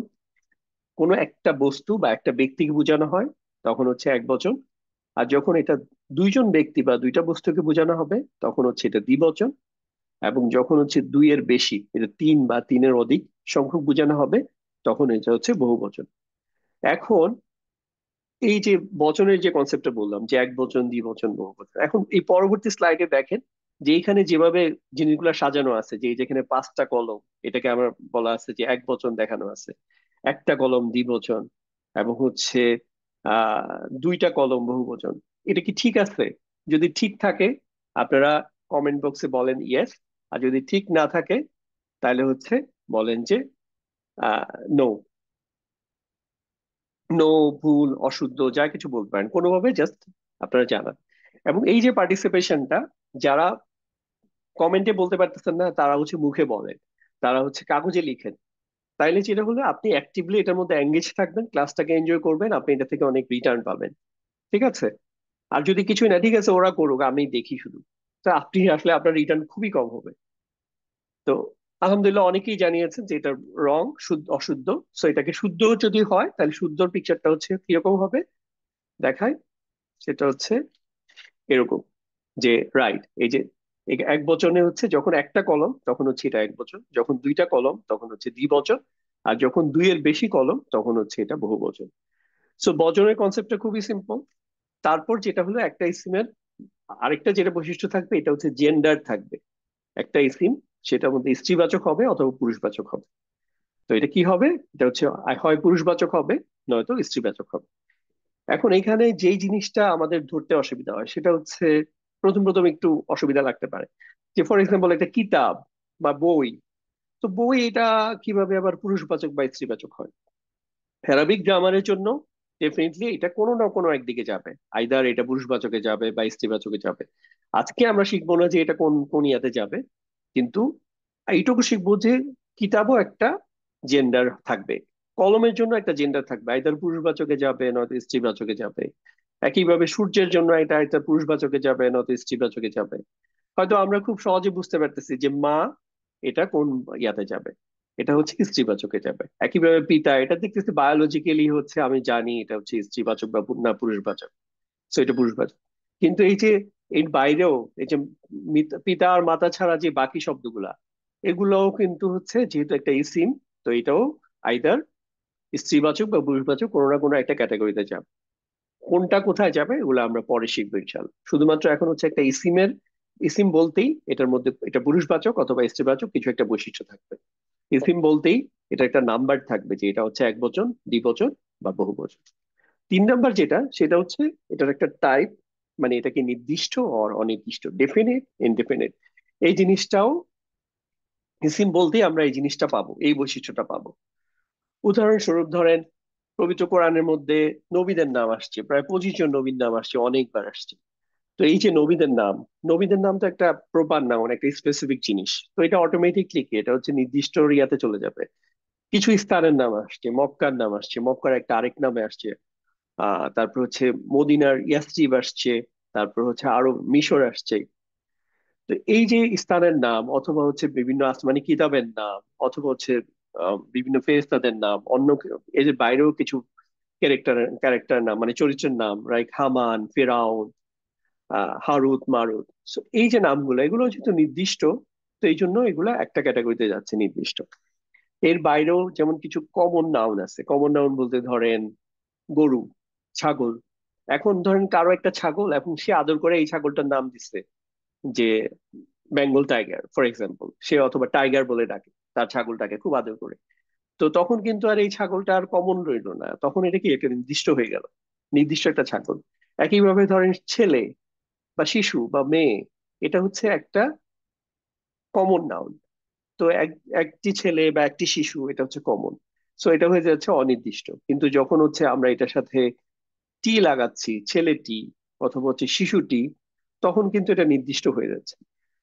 কোনো একটা বস্তু বা একটা ব্যক্তিকে বোঝানো হয়, তখন হচ্ছে এক বচন। আর যখন এটা দুইজন ব্যক্তি বা দুইটা বস্তুকে বোঝানো হবে, তখন হচ্ছে এটা দ্বিবচন। এবং যখন হচ্ছে দুইয়ের বেশি, এটা তিন বা তিনের অধিক সংখ্যক বোঝানো হবে, তখন এটা হচ্ছে বহুবচন। এখন এই যে বচনের যে কনসেপ্টটা বললাম, যে এক বচন, দ্বিবচন, বহুবচন, এখন এই পরবর্তী স্লাইডে দেখেন যে এইখানে যেভাবে জিনিসগুলো সাজানো আছে, যে যেখানে 5টা কলম, এটাকে আমার বলা আছে যে এক বচন দেখানো আছে, একটা কলম দ্বিবচন, এবং হচ্ছে 2টা কলম বহুবচন। এটা কি ঠিক আছে? যদি ঠিক থাকে আপনারা কমেন্ট বক্সে বলেন ইয়েস, আর যদি ঠিক না থাকে তাহলে হচ্ছে বলেন যে নো। নো, ভুল, অশুদ্ধ যা কিছু বলতে পারেন, কোনোভাবে জাস্ট আপনারা জানান। এবং এই যে পার্টিসিপেশনটা, যারা কমেন্টে বলতে পারতেছেন না তারা হচ্ছে মুখে বলেন, তারা হচ্ছে কাগজে লিখেন। তাইলে যেটা হলো আপনি অ্যাক্টিভলি এটার মধ্যে এঙ্গেজ থাকবেন, ক্লাসটাকে এনজয় করবেন, আপনি এটা থেকে অনেক রিটার্ন পাবেন। ঠিক আছে? আর যদি কিছুই না, ঠিক আছে ওরা করুক আমি দেখি শুধু, তো আপনি আসলে আপনার রিটার্ন খুবই কম হবে। তো আলহামদুলিল্লাহ অনেকেই জানিয়েছেন যে এটা রং, শুদ্ধ অশুদ্ধ। সো এটাকে শুদ্ধ যদি হয় তাহলে শুদ্ধর পিকচারটা হচ্ছে কিরকম হবে দেখায়, সেটা হচ্ছে এরকম, যে রাইট, এই যে এক বচনে হচ্ছে যখন একটা কলম তখন হচ্ছে এটা এক বচন, যখন দুইটা কলম তখন হচ্ছে দ্বিবচন, আর যখন দুইয়ের বেশি কলম তখন হচ্ছে এটা বহু বচন। সো বচনের কনসেপ্টটা খুবই সিম্পল। তারপর যেটা হলো একটা ইসিমের আরেকটা যেটা বৈশিষ্ট্য থাকবে, এটা হচ্ছে জেন্ডার থাকবে। একটা ইসিম সেটার মধ্যে স্ত্রীবাচক হবে অথবা পুরুষবাচক হবে। তো এটা কি হবে, এটা হচ্ছে হয় পুরুষবাচক হবে নয়তো স্ত্রীবাচক হবে। এখন এখানে যেই জিনিসটা আমাদের ধরতে অসুবিধা হয় সেটা হচ্ছে, প্রথম প্রথম একটু অসুবিধা লাগতে পারে, যে ফর এক্সাম্পল একটা কিতাব বা বই। তো বই এটা কিভাবে আবার পুরুষবাচক বা স্ত্রীবাচক হয়? অ্যারাবিক গ্রামারের জন্য ডেফিনেটলি এটা কোনো না কোনো একদিকে যাবে, আইদার এটা পুরুষবাচকে যাবে বা স্ত্রীবাচকে যাবে। আজকে আমরা শিখবো না যে এটা কোন কোন ইয়াতে যাবে, কিন্তু এইটুকু শিখবো যে কিতাবও একটা জেন্ডার থাকবে, কলমের জন্য একটা জেন্ডার থাকবে, আইদার পুরুষবাচকে যাবে নয়তো স্ত্রীবাচকে যাবে। একইভাবে সূর্যের জন্য এটা একটা পুরুষবাচকে যাবে নয়তো স্ত্রীবাচকে যাবে। হয়তো আমরা খুব সহজে বুঝতে পারতেছি যে মা এটা কোন ইয়াতে যাবে, এটা হচ্ছে স্ত্রীবাচকে যাবে। একইভাবে পিতা, এটা দেখতেছি বায়োলজিক্যালি হচ্ছে আমি জানি এটা হচ্ছে স্ত্রীবাচক বা না পুরুষবাচক, তো এটা পুরুষবাচক। কিন্তু এই যে এর বাইরেও এই যে পিতা আর মাতা ছাড়া যে বাকি শব্দগুলা, এগুলোও কিন্তু হচ্ছে যেহেতু একটা ইসিম, তো এটাও আইদার স্ত্রীবাচক বা পুরুষবাচক কোনো না কোনো একটা ক্যাটাগরিতে যাবে। কোনটা কোথায় যাবে এগুলো আমরা পরে শিখবো ইনশাল্লাহ। শুধুমাত্র এখন হচ্ছে একটা ইসিমের, ইসিম বলতেই এটার মধ্যে এটা পুরুষবাচক অথবা স্ত্রীবাচক কিছু একটা বৈশিষ্ট্য থাকবে। ইসিম বলতেই এটা একটা নাম্বার থাকবে যে এটা হচ্ছে এক বচন, দ্বিবচন বা বহু বচন। 3 নাম্বার যেটা, সেটা হচ্ছে এটার একটা টাইপ, মানে এটা কি নির্দিষ্ট আর অনির্দিষ্ট, ডেফিনিট, ইনডেফিনিট। এই জিনিসটাও ইসিম বলতেই আমরা এই জিনিসটা পাবো, এই বৈশিষ্ট্যটা পাবো। উদাহরণস্বরূপ ধরেন, পবিত্র কোরআনের মধ্যে নবীদের নাম আসছে, প্রায় 25 জন নবীর নাম আসছে, অনেকবার আসছে। তো এই যে নবীদের নাম, নবীদের নাম তো একটা প্রপার নাম, একটা স্পেসিফিক জিনিস, তো এটা অটোমেটিকলি কি এটা হচ্ছে নির্দিষ্ট ইয়াতে চলে যাবে। কিছু স্থানের নাম আসছে, মক্কার নাম আসছে, মক্কার একটা আরেক নামে আসছে, তারপর হচ্ছে মদিনার ইয়াসরিব আসছে, তারপর হচ্ছে আরো মিশর আসছে। তো এই যে স্থানের নাম অথবা হচ্ছে বিভিন্ন আসমানি কিতাবের নাম অথবা হচ্ছে বিভিন্ন ফেরেশতাদের নাম, এই যে বাইরেও কিছু ক্যারেক্টার ক্যারেক্টার নাম মানে চরিত্রের নাম, লাইক হামান, ফেরাউন, হারুত মারুত। So এই যে নামগুলো এগুলো যেহেতু নির্দিষ্ট, তো এই জন্য এগুলো একটা ক্যাটাগরিতে যাচ্ছে, নির্দিষ্ট। এর বাইরেও যেমন কিছু কমন নাউন আছে, কমন নাউন বলতে ধরেন গরু, ছাগল। এখন ধরেন কারো একটা ছাগল, এখন সে আদর করে এই ছাগলটার নাম দিচ্ছে যে বেঙ্গল টাইগার ফর এক্সাম্পল, সে অথবা টাইগার বলে ডাকে তার ছাগলটাকে খুব আদর করে। তো তখন কিন্তু আর এই ছাগলটা আর কমন রইলো না, তখন এটা কি একটা নির্দিষ্ট হয়ে গেল, নির্দিষ্ট একটা ছাগল। একইভাবে ধরেন ছেলে বা শিশু বা মেয়ে, এটা হচ্ছে একটা কমন নাউন। তো একটি ছেলে বা একটি শিশু এটা হচ্ছে কমন। সো এটা হয়ে যাচ্ছে অনির্দিষ্ট। কিন্তু যখন হচ্ছে আমরা এটার সাথে টি লাগাচ্ছি, ছেলেটি অথবা হচ্ছে শিশুটি, তখন কিন্তু এটা নির্দিষ্ট হয়ে যাচ্ছে।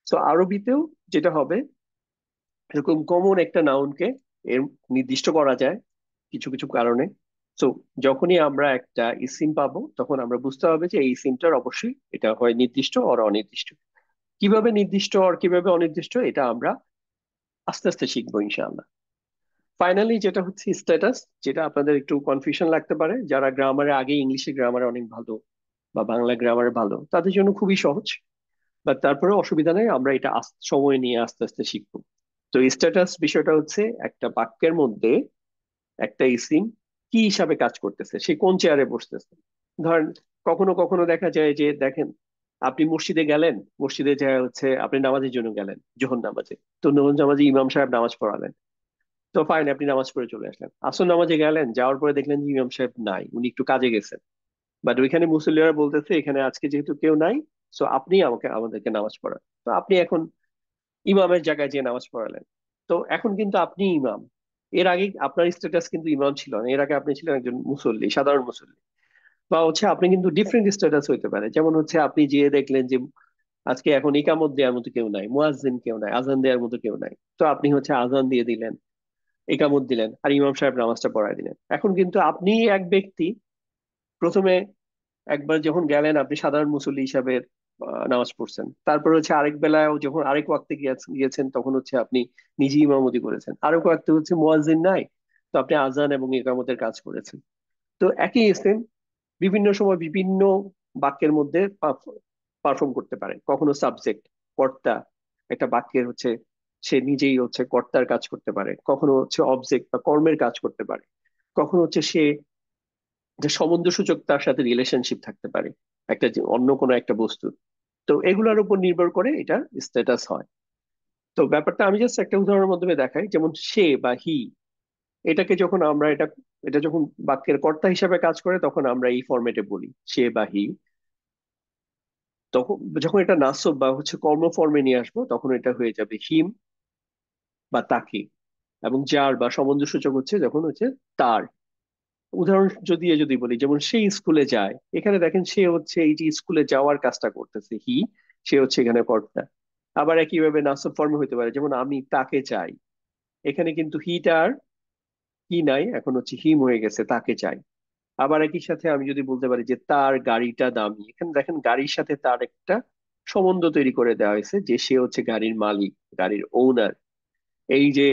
তো আরবিতেও যেটা হবে, এরকম কমন একটা নাউনকে এর নির্দিষ্ট করা যায় কিছু কিছু কারণে। তো যখনই আমরা একটা ইসিম পাবো তখন আমরা বুঝতে হবে যে এই ইসিমটার অবশ্যই এটা হয় নির্দিষ্ট আর অনির্দিষ্ট। কিভাবে নির্দিষ্ট আর কিভাবে অনির্দিষ্ট এটা আমরা আস্তে আস্তে শিখবো ইনশাআল্লাহ। ফাইনালি যেটা হচ্ছে স্ট্যাটাস, যেটা আপনাদের একটু কনফিউশন লাগতে পারে, যারা গ্রামারে আগে ইংলিশে গ্রামারে অনেক ভালো বা বাংলা গ্রামারে ভালো তাদের জন্য খুবই সহজ। বাট তারপরে অসুবিধা নেই, আমরা এটা সময় নিয়ে আস্তে আস্তে শিখবো। তো স্ট্যাটাস বিষয়টা হচ্ছে একটা বাক্যের মধ্যে একটা ইসিম কি হিসাবে কাজ করতেছে, সে কোন চেয়ারে বসতেছে। ধরেন কখনো কখনো দেখা যায় যে দেখেন, আপনি মসজিদে গেলেন, মসজিদে যা হচ্ছে আপনি নামাজের জন্য গেলেন জোহর নামাজে, তো জোহর নামাজে ইমাম সাহেব নামাজ পড়ালেন, তো ফাইন আপনি নামাজ পড়ে চলে আসলেন। আসর নামাজে গেলেন, যাওয়ার পরে দেখলেন যে ইমাম সাহেব নাই, উনি একটু কাজে গেছেন, বাট ওইখানে মুসল্লিরা বলতেছে এখানে আজকে যেহেতু কেউ নাই, সো আপনি আমাদেরকে নামাজ পড়ান। তো আপনি এখন ইমামের জায়গায় যে নামাজ পড়ালেন, তো এখন কিন্তু আপনি ইমাম, এর আগে আপনার স্ট্যাটাস কিন্তু ইমাম ছিল না, এর আগে আপনি ছিলেন একজন মুসল্লি, সাধারণ মুসল্লি। বা হচ্ছে আপনি কিন্তু ডিফারেন্ট স্ট্যাটাস হইতে পারে, যেমন হচ্ছে আপনি যেয়ে দেখলেন যে আজকে এখন ইকামত দেওয়ার মতো কেউ নাই, মুয়াজ্জিন কেউ নাই, আজান দেওয়ার মতো কেউ নাই, তো আপনি হচ্ছে আজান দিয়ে দিলেন, ইকামত দিলেন, আর ইমাম সাহেব নামাজটা পড়ায় দিলেন। এখন কিন্তু আপনি এক ব্যক্তি, প্রথমে একবার যখন গেলেন আপনি সাধারণ মুসল্লি হিসাবে নামাজ পড়ছেন, তারপর হচ্ছে আরেক বেলায় যখন আরেক ওয়াক্তে গিয়েছেন তখন হচ্ছে আপনি নিজে ইমামতি করেছেন, আরেক ওয়াক্তে হচ্ছে মুয়াজ্জিন নাই, তো আপনি আজান এবং ইকামতের কাজ করেছেন। তো একই ইসলাম বিভিন্ন সময় বিভিন্ন বাক্যের মধ্যে পারফর্ম করতে পারে। কখনো সাবজেক্ট, কর্তা, একটা বাক্যের হচ্ছে সে নিজেই হচ্ছে কর্তার কাজ করতে পারে, কখনো হচ্ছে অবজেক্ট বা কর্মের কাজ করতে পারে, কখনো হচ্ছে সে যে সম্বন্ধসূচক তার সাথে রিলেশনশিপ থাকতে পারে একটা অন্য কোনো একটা বস্তুর। তো এগুলোর উপর নির্ভর করে এটা স্ট্যাটাস হয়। তো ব্যাপারটা আমি জাস্ট একটা উদাহরণের মাধ্যমে দেখাই, যেমন সে বা হি, এটাকে যখন আমরা এটা এটা যখন বাক্যের কর্তা হিসাবে কাজ করে তখন আমরা এই ফরম্যাটে বলি সে বা হি। তখন যখন এটা নাসব বা হচ্ছে কর্ম ফর্মে নিয়ে আসবো তখন এটা হয়ে যাবে হিম বা তাকে। এবং যার বা সম্বন্ধসূচক হচ্ছে যখন হচ্ছে তার। উদাহরণ যদি বলি, যেমন সে স্কুলে যায়, এখানে দেখেন সে হচ্ছে এই যে স্কুলে যাওয়ার কাজটা করতেছে, হি, সে হচ্ছে এখানে কর্তা। আবার একইভাবে নাসব ফর্মে হতে পারে, যেমন আমি তাকে চাই, এখানে কিন্তু হিটার কি নাই, এখন হচ্ছে হিম হয়ে গেছে, তাকে চাই। আবার একই সাথে আমি যদি বলতে পারি যে তার গাড়িটা দামি, এখানে দেখেন গাড়ির সাথে তার একটা সম্বন্ধ তৈরি করে দেওয়া হয়েছে যে সে হচ্ছে গাড়ির মালিক, গাড়ির ওনার। এই যে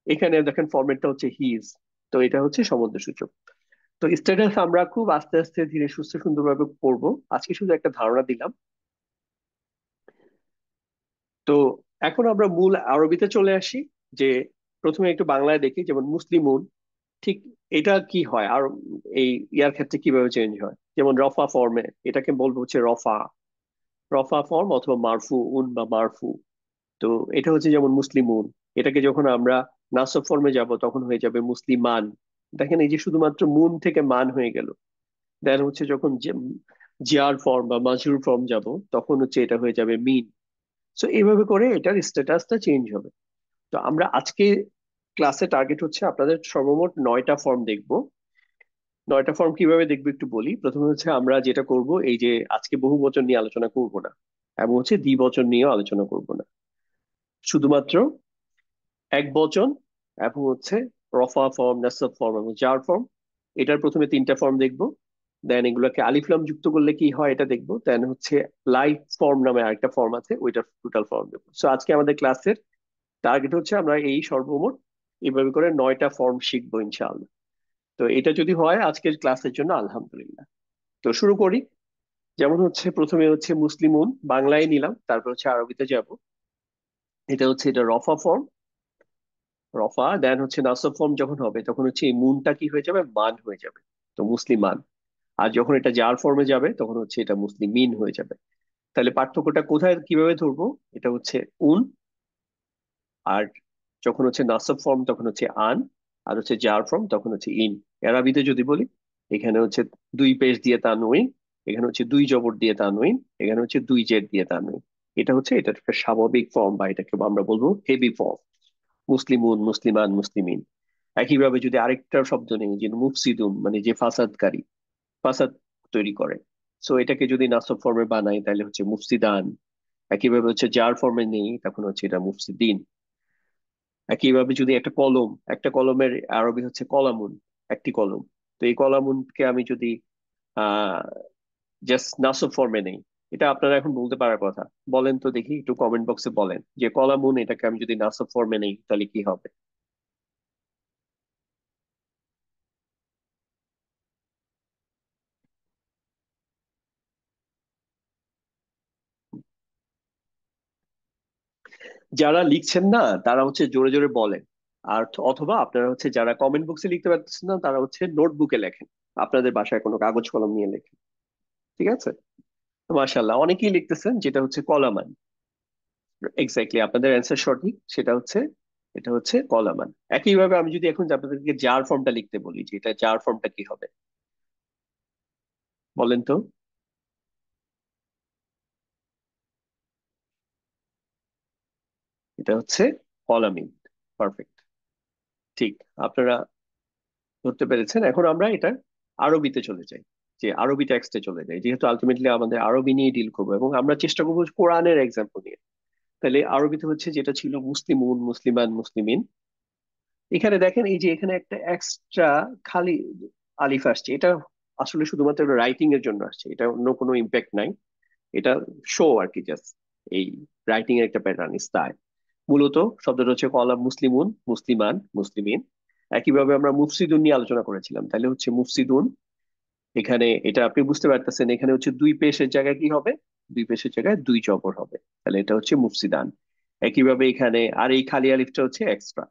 এখানে দেখেন ফরম্যাটটা হচ্ছে হিজ, তো এটা হচ্ছে সম্বন্ধসূচক। তো স্ট্যাটাস আমরা খুব আস্তে আস্তে ধীরে সুস্থে সুন্দরভাবে পড়বো। আজকে শুধু একটা ধারণা দিলাম। তো এখন আমরা মূল আরবিতে চলে আসি, যে প্রথমে একটু বাংলায় দেখি, যেমন মুসলিমুন, ঠিক এটা কি হয় আর এই ইয়ার ক্ষেত্রে কিভাবে চেঞ্জ হয়। যেমন রফা ফর্মে এটাকে বলবো হচ্ছে রফা, রফা ফর্ম অথবা মারফু উন বা মারফু। তো এটা হচ্ছে যেমন মুসলিমুন, এটাকে যখন আমরা নাসব ফর্মে যাব তখন হয়ে যাবে মুসলিমান। দেখেন এই যে শুধুমাত্র মুন থেকে মান হয়ে গেল। দেন হচ্ছে যখন জিয়ার ফর্ম বা মাজরুর ফর্ম যাব তখন হচ্ছে এটা হয়ে যাবে মিন। সো এইভাবে করে এটার স্ট্যাটাসটা চেঞ্জ হবে। তো আমরা আজকে ক্লাসে টার্গেট হচ্ছে আপনাদের সর্বমোট 9টা ফর্ম দেখবো। 9টা ফর্ম কিভাবে দেখবো একটু বলি। প্রথমে হচ্ছে আমরা যেটা করব, এই যে আজকে বহু বচন নিয়ে আলোচনা করব না, এবং হচ্ছে দ্বিবচন নিয়েও আলোচনা করব না, শুধুমাত্র এক বচন এবং হচ্ছে রফা ফর্ম, নাসব ফর্ম এবং জার ফর্ম। এটার প্রথমে 3টা ফর্ম দেখবো। দেন এগুলোকে আলিফলাম যুক্ত করলে কি হয় এটা দেখবো। দেন হচ্ছে লাইফ ফর্ম নামে আরেকটা ফর্ম আছে, ওইটার টোটাল ফর্ম দেখবো। সো আজকে আমাদের ক্লাসের টার্গেট হচ্ছে আমরা এই সর্বমোট এইভাবে করে 9টা ফর্ম শিখবো ইনশাআল্লাহ। তো এটা যদি হয় আজকের ক্লাসের জন্য আলহামদুলিল্লাহ। তো শুরু করি। যেমন হচ্ছে প্রথমে হচ্ছে মুসলিমুন, বাংলায় নিলাম, তারপর হচ্ছে আরবিতে যাব। এটা হচ্ছে এটা রফা ফর্ম, রফা। দেন হচ্ছে নাসব ফর্ম যখন হবে তখন হচ্ছে এই মুনটা কি হয়ে যাবে, মান হয়ে যাবে, তো মুসলিমান। আর যখন এটা জার ফর্মে যাবে তখন হচ্ছে এটা মুসলিমিন হয়ে যাবে। তাহলে পার্থক্যটা কোথায় কিভাবে ধরবো, এটা হচ্ছে উন। আর যখন হচ্ছে নাসব ফর্ম তখন হচ্ছে আন। আর হচ্ছে জার ফর্ম তখন হচ্ছে ইন। আরবিতে যদি বলি, এখানে হচ্ছে দুই পেশ দিয়ে তানউইন, এখানে হচ্ছে দুই জবর দিয়ে তানউইন, এখানে হচ্ছে দুই জেড দিয়ে তানউইন। এটা হচ্ছে এটার একটা স্বাভাবিক ফর্ম, বা এটাকে আমরা বলবো হেভি ফর্ম। মুসলিমুন, মুসলিমান, মুসলিমিন। একইভাবে যদি আরেকটা শব্দ নেই, যে মুফসিদুন, মানে যে ফাসাদকারী, ফাসাদ তৈরি করে, সো এটাকে যদি নাসব ফর্মে বানাই তাহলে হচ্ছে মুফসিদান। একইভাবে হচ্ছে জার ফর্মে নেই তখন হচ্ছে এটা মুফসিদিন। একইভাবে যদি একটা কলম, একটা কলমের আরবি হচ্ছে কলামুন, একটি কলম। তো এই কলামুনকে আমি যদি আহ জাস্ট নাসব ফর্মে নেই, এটা আপনারা এখন বলতে পারার কথা। বলেন তো দেখি, একটু কমেন্ট বক্সে বলেন যে কলামুন এটাকে আমি যদি নাসব ফর্মে নেই তাহলে কি হবে। যারা লিখছেন না তারা হচ্ছে জোরে জোরে বলেন। আর অথবা আপনারা হচ্ছে যারা কমেন্ট বক্সে লিখতে পারতেছেন না তারা হচ্ছে নোটবুকে লেখেন, আপনাদের বাসায় কোনো কাগজ কলম নিয়ে লেখেন। ঠিক আছে? তো মাশাআল্লাহ, অনেকেই লিখতেছেন যেটা হচ্ছে কলামান। এক্স্যাক্টলি আপনাদের অ্যান্সার সঠিক, সেটা হচ্ছে এটা হচ্ছে কলামান। একইভাবে আমি যদি এখন আপনাদেরকে জার ফর্মটা লিখতে বলি, যে এটা জার ফর্মটা কি হবে, বলেন তো। এটা হচ্ছে কলামিন। পারফেক্ট। ঠিক, আপনারা ধরতে পেরেছেন। এখন আমরা এটা আরবিতে চলে যাই, যে আরবি টেক্সটে চলে যাই, যেহেতু আলটিমেটলি আমাদের আরবি নিয়ে ডিল করবো এবং আমরা চেষ্টা করবো কোরআনের এক্সাম্পল নিয়ে। তাহলে আরবিতে হচ্ছে যেটা ছিল মুসলিমুন, মুসলিমান, মুসলিমিন। এখানে দেখেন এই যে এখানে একটা এক্সট্রা খালি আলিফ আসছে, এটা আসলে শুধুমাত্র রাইটিং এর জন্য আসছে, এটা অন্য কোনো ইম্প্যাক্ট নাই। এটা শো আর কি, জাস্ট এই রাইটিং এর একটা প্যাটার্ন স্টাইল। মূলত শব্দটা হচ্ছে কলা মুসলিমুন, মুসলিমান, মুসলিমিন। একইভাবে আমরা মুফসিদুন নিয়ে আলোচনা করেছিলাম, তাহলে হচ্ছে মুফসিদুন। এখানে এটা আপনি বুঝতে পারতেছেন, এখানে হচ্ছে দুই পেশের জায়গায় কি হবে, দুই পেশের জায়গায় দুই জবর হবে, তাহলে এটা হচ্ছে মুফসিদান। একইভাবে এখানে আর এই খালি আলিফটা হচ্ছে এক্সট্রা।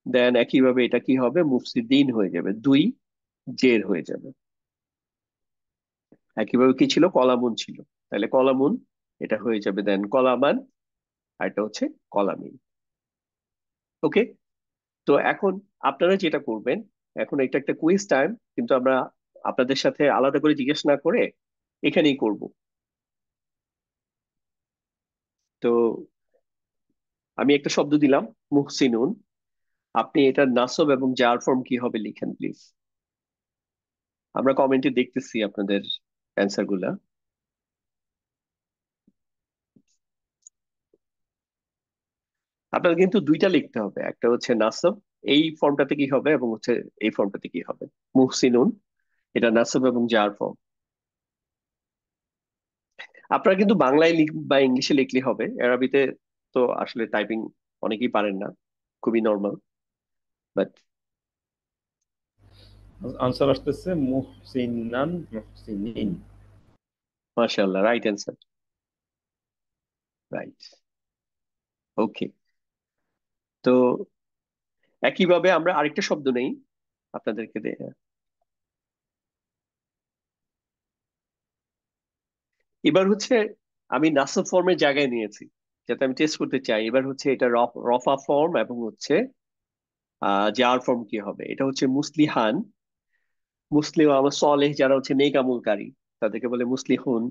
দেন একইভাবে এটা কি হবে, মুফসিদিন হয়ে যাবে, দুই জের হয়ে যাবে। একইভাবে কি ছিল, কলামুন ছিল, তাহলে কলামুন এটা হয়ে যাবে দেন কলামান, আর এটা হচ্ছে কলামিন। ওকে। তো এখন আপনারা যেটা করবেন, এখন এটা একটা কুইজ টাইম, কিন্তু আমরা আপনাদের সাথে আলাদা করে জিজ্ঞেস না করে এখানেই করব। তো আমি একটা শব্দ দিলাম, মুহসিনুন। আপনি এটার নাসব এবং জার ফর্ম কি হবে লিখেন প্লিজ। আমরা কমেন্টে দেখতেছি আপনাদের অ্যান্সার গুলা। আপনার কিন্তু দুইটা লিখতে হবে, একটা হচ্ছে নাসব, এই ফর্মটাতে কি হবে, এবং হচ্ছে এই ফর্মটাতে কি হবে। মুহসিনুন এটা নাসব এবং জার ফর্ম। আপনারা কিন্তু বাংলায় বা ইংলিশে লিখলে হবে, আরবিতে তো আসলে টাইপিং অনেকেই পারেন না, খুবই নর্মাল। বাট আনসার আসতেছে মুহসিনান, মুহসিনিন। মাশাআল্লাহ, রাইট অ্যান্সার, রাইট। ওকে। তো একইভাবে আমরা আরেকটা শব্দ নেই আপনাদেরকে এবার হচ্ছে আমি নাসব ফর্মের জায়গায় নিয়েছি, যাতে আমি টেস্ট করতে চাই। এবার হচ্ছে এটা রফা ফর্ম এবং হচ্ছে জার ফর্ম কি হবে। এটা হচ্ছে মুসলিহান। মুসলিম আমার সলেহ যারা হচ্ছে নেক আমলকারী, তাদেরকে বলে মুসলিহুন।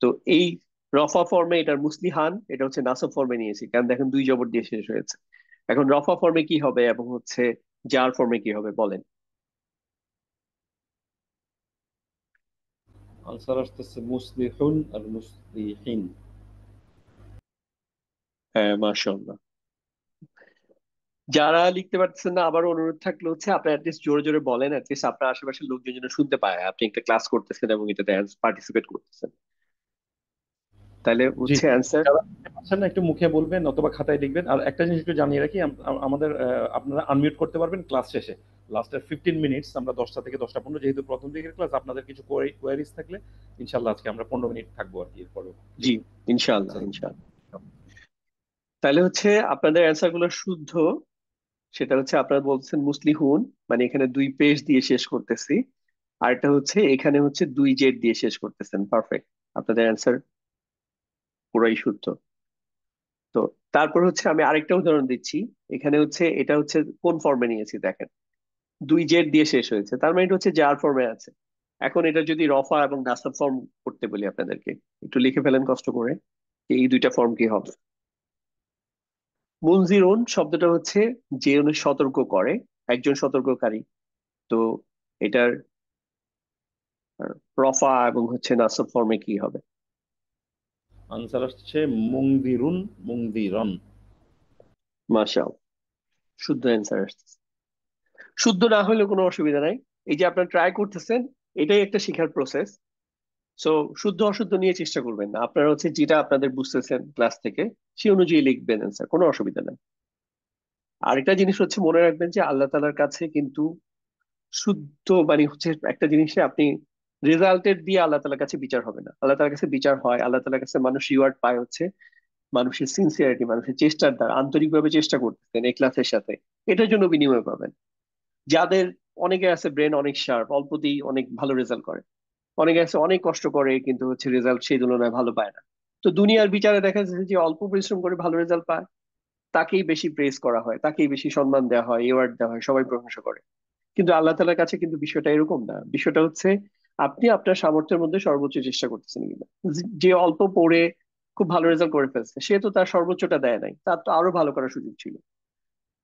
তো এই রফা ফর্মে এটার মুসলিহান, এটা হচ্ছে নাসব ফর্মে নিয়েছি, কারণ দেখেন দুই জবর দিয়ে শেষ হয়েছে। এখন রফা ফর্মে কি হবে এবং হচ্ছে জার ফর্মে কি হবে বলেন। আনসার আসতেছে মুসলিহুন আর মুসলিহিন। হ্যাঁ, মাশাআল্লাহ। যারা লিখতে পারতেছেন না, আবার অনুরোধ থাকলে হচ্ছে আপনি অ্যাটলিস্ট জোরে জোরে বলেন, অ্যাটলিস্ট আপনার আশেপাশের লোকজন যেন শুনতে পায় আপনি একটা ক্লাস করতেছেন এবং এটাতে পার্টিসিপেট করতেছেন। তাহলে জি, হচ্ছে অ্যান্সার। যারা বুঝতে পারছেন না একটু মুখে বলবেন অথবা খাতায় লিখবেন। আর একটা জিনিস একটু জানিয়ে রাখি, আমাদের আপনারা আনমিউট করতে পারবেন ক্লাস শেষে। লাস্টের 15 মিনিটস আমরা 10টা থেকে 10টা 15, যেহেতু প্রথম দিকের ক্লাস, আপনাদের কিছু কোয়ারিজ থাকলে ইনশাল্লাহ আজকে আমরা 15 মিনিট থাকবো আর কি এরপরে। জি, জি, ইনশাআল্লাহ, আচ্ছা। ইনশাআল্লাহ। তাহলে হচ্ছে আপনাদের অ্যান্সার গুলো শুদ্ধ। সেটা হচ্ছে আপনারা বলছেন মুসলিহুন, মানে এখানে দুই পেশ দিয়ে শেষ করতেছি। আর এটা হচ্ছে এখানে হচ্ছে দুই জেড দিয়ে শেষ করতেছেন, পারফেক্ট। আপনাদের অ্যান্সার পুরাই শুদ্ধ। তো তারপর হচ্ছে আমি আরেকটা উদাহরণ দিচ্ছি। এখানে হচ্ছে এটা হচ্ছে কোন ফর্মে নিয়েছি দেখেন, দুই জেড দিয়ে শেষ হয়েছে, তার মানে এটা হচ্ছে জার ফর্মে আছে। এখন এটা যদি রফা এবং নাসব ফর্ম করতে বলি আপনাদেরকে, একটু লিখে ফেলেন কষ্ট করে, এই দুইটা ফর্ম কি হবে। মুনজিরুন শব্দটা হচ্ছে যে উনি সতর্ক করে, একজন সতর্ককারী। তো এটার রফা এবং হচ্ছে নাসব ফর্মে কি হবে। আনসার আসছে মুংদিরুন, মুংদিরন। মাশাআল্লাহ, শুদ্ধ অ্যান্সার আসছে। শুদ্ধ না হলে কোনো অসুবিধা নাই, এই যে আপনারা ট্রাই করতেছেন, এটাই একটা শেখার প্রসেস। সো শুদ্ধ অশুদ্ধ নিয়ে চেষ্টা করবেন না, আপনারা হচ্ছে যেটা আপনাদের বুঝতেছেন ক্লাস থেকে সে অনুযায়ী লিখবেন অ্যান্সার, কোনো অসুবিধা নেই। আরেকটা জিনিস হচ্ছে মনে রাখবেন যে আল্লাহ তাআলার কাছে কিন্তু শুদ্ধ মানে হচ্ছে একটা জিনিসে আপনি রেজাল্টের দিয়ে আল্লাহ তাআলার কাছে বিচার হবে না। আল্লাহ তাআলার কাছে বিচার হয়, আল্লাহ তাআলার কাছে মানুষ রিওয়ার্ড পায় হচ্ছে মানুষের সিনসিয়ারিটি, মানুষের চেষ্টার দ্বারা, আন্তরিকভাবে চেষ্টা করতেছেন এই ক্লাসের সাথে, এটার জন্য বিনিময় পাবেন। যাদের অনেকে আছে ব্রেন অনেক শার্প, অল্পতেই অনেক ভালো রেজাল্ট করে। অনেকে আছে অনেক কষ্ট করে কিন্তু হচ্ছে রেজাল্ট সেই তুলনায় ভালো পায় না। তো দুনিয়ার বিচারে দেখা যাচ্ছে যে অল্প পরিশ্রম করে ভালো রেজাল্ট পায়, তাকেই বেশি প্রেস করা হয়, তাকেই বেশি সম্মান দেওয়া হয়, অ্যাওয়ার্ড দেওয়া হয়, সবাই প্রশংসা করে। কিন্তু আল্লাহ তাআলার কাছে কিন্তু বিষয়টা এরকম না। বিষয়টা হচ্ছে আপনি আপনার সামর্থ্যের মধ্যে সর্বোচ্চ চেষ্টা করতেছেন কিনা। যে অল্প পড়ে খুব ভালো রেজাল্ট করে ফেলছে, সে তো তার সর্বোচ্চটা দেয় নাই, তার তো আরো ভালো করার সুযোগ ছিল।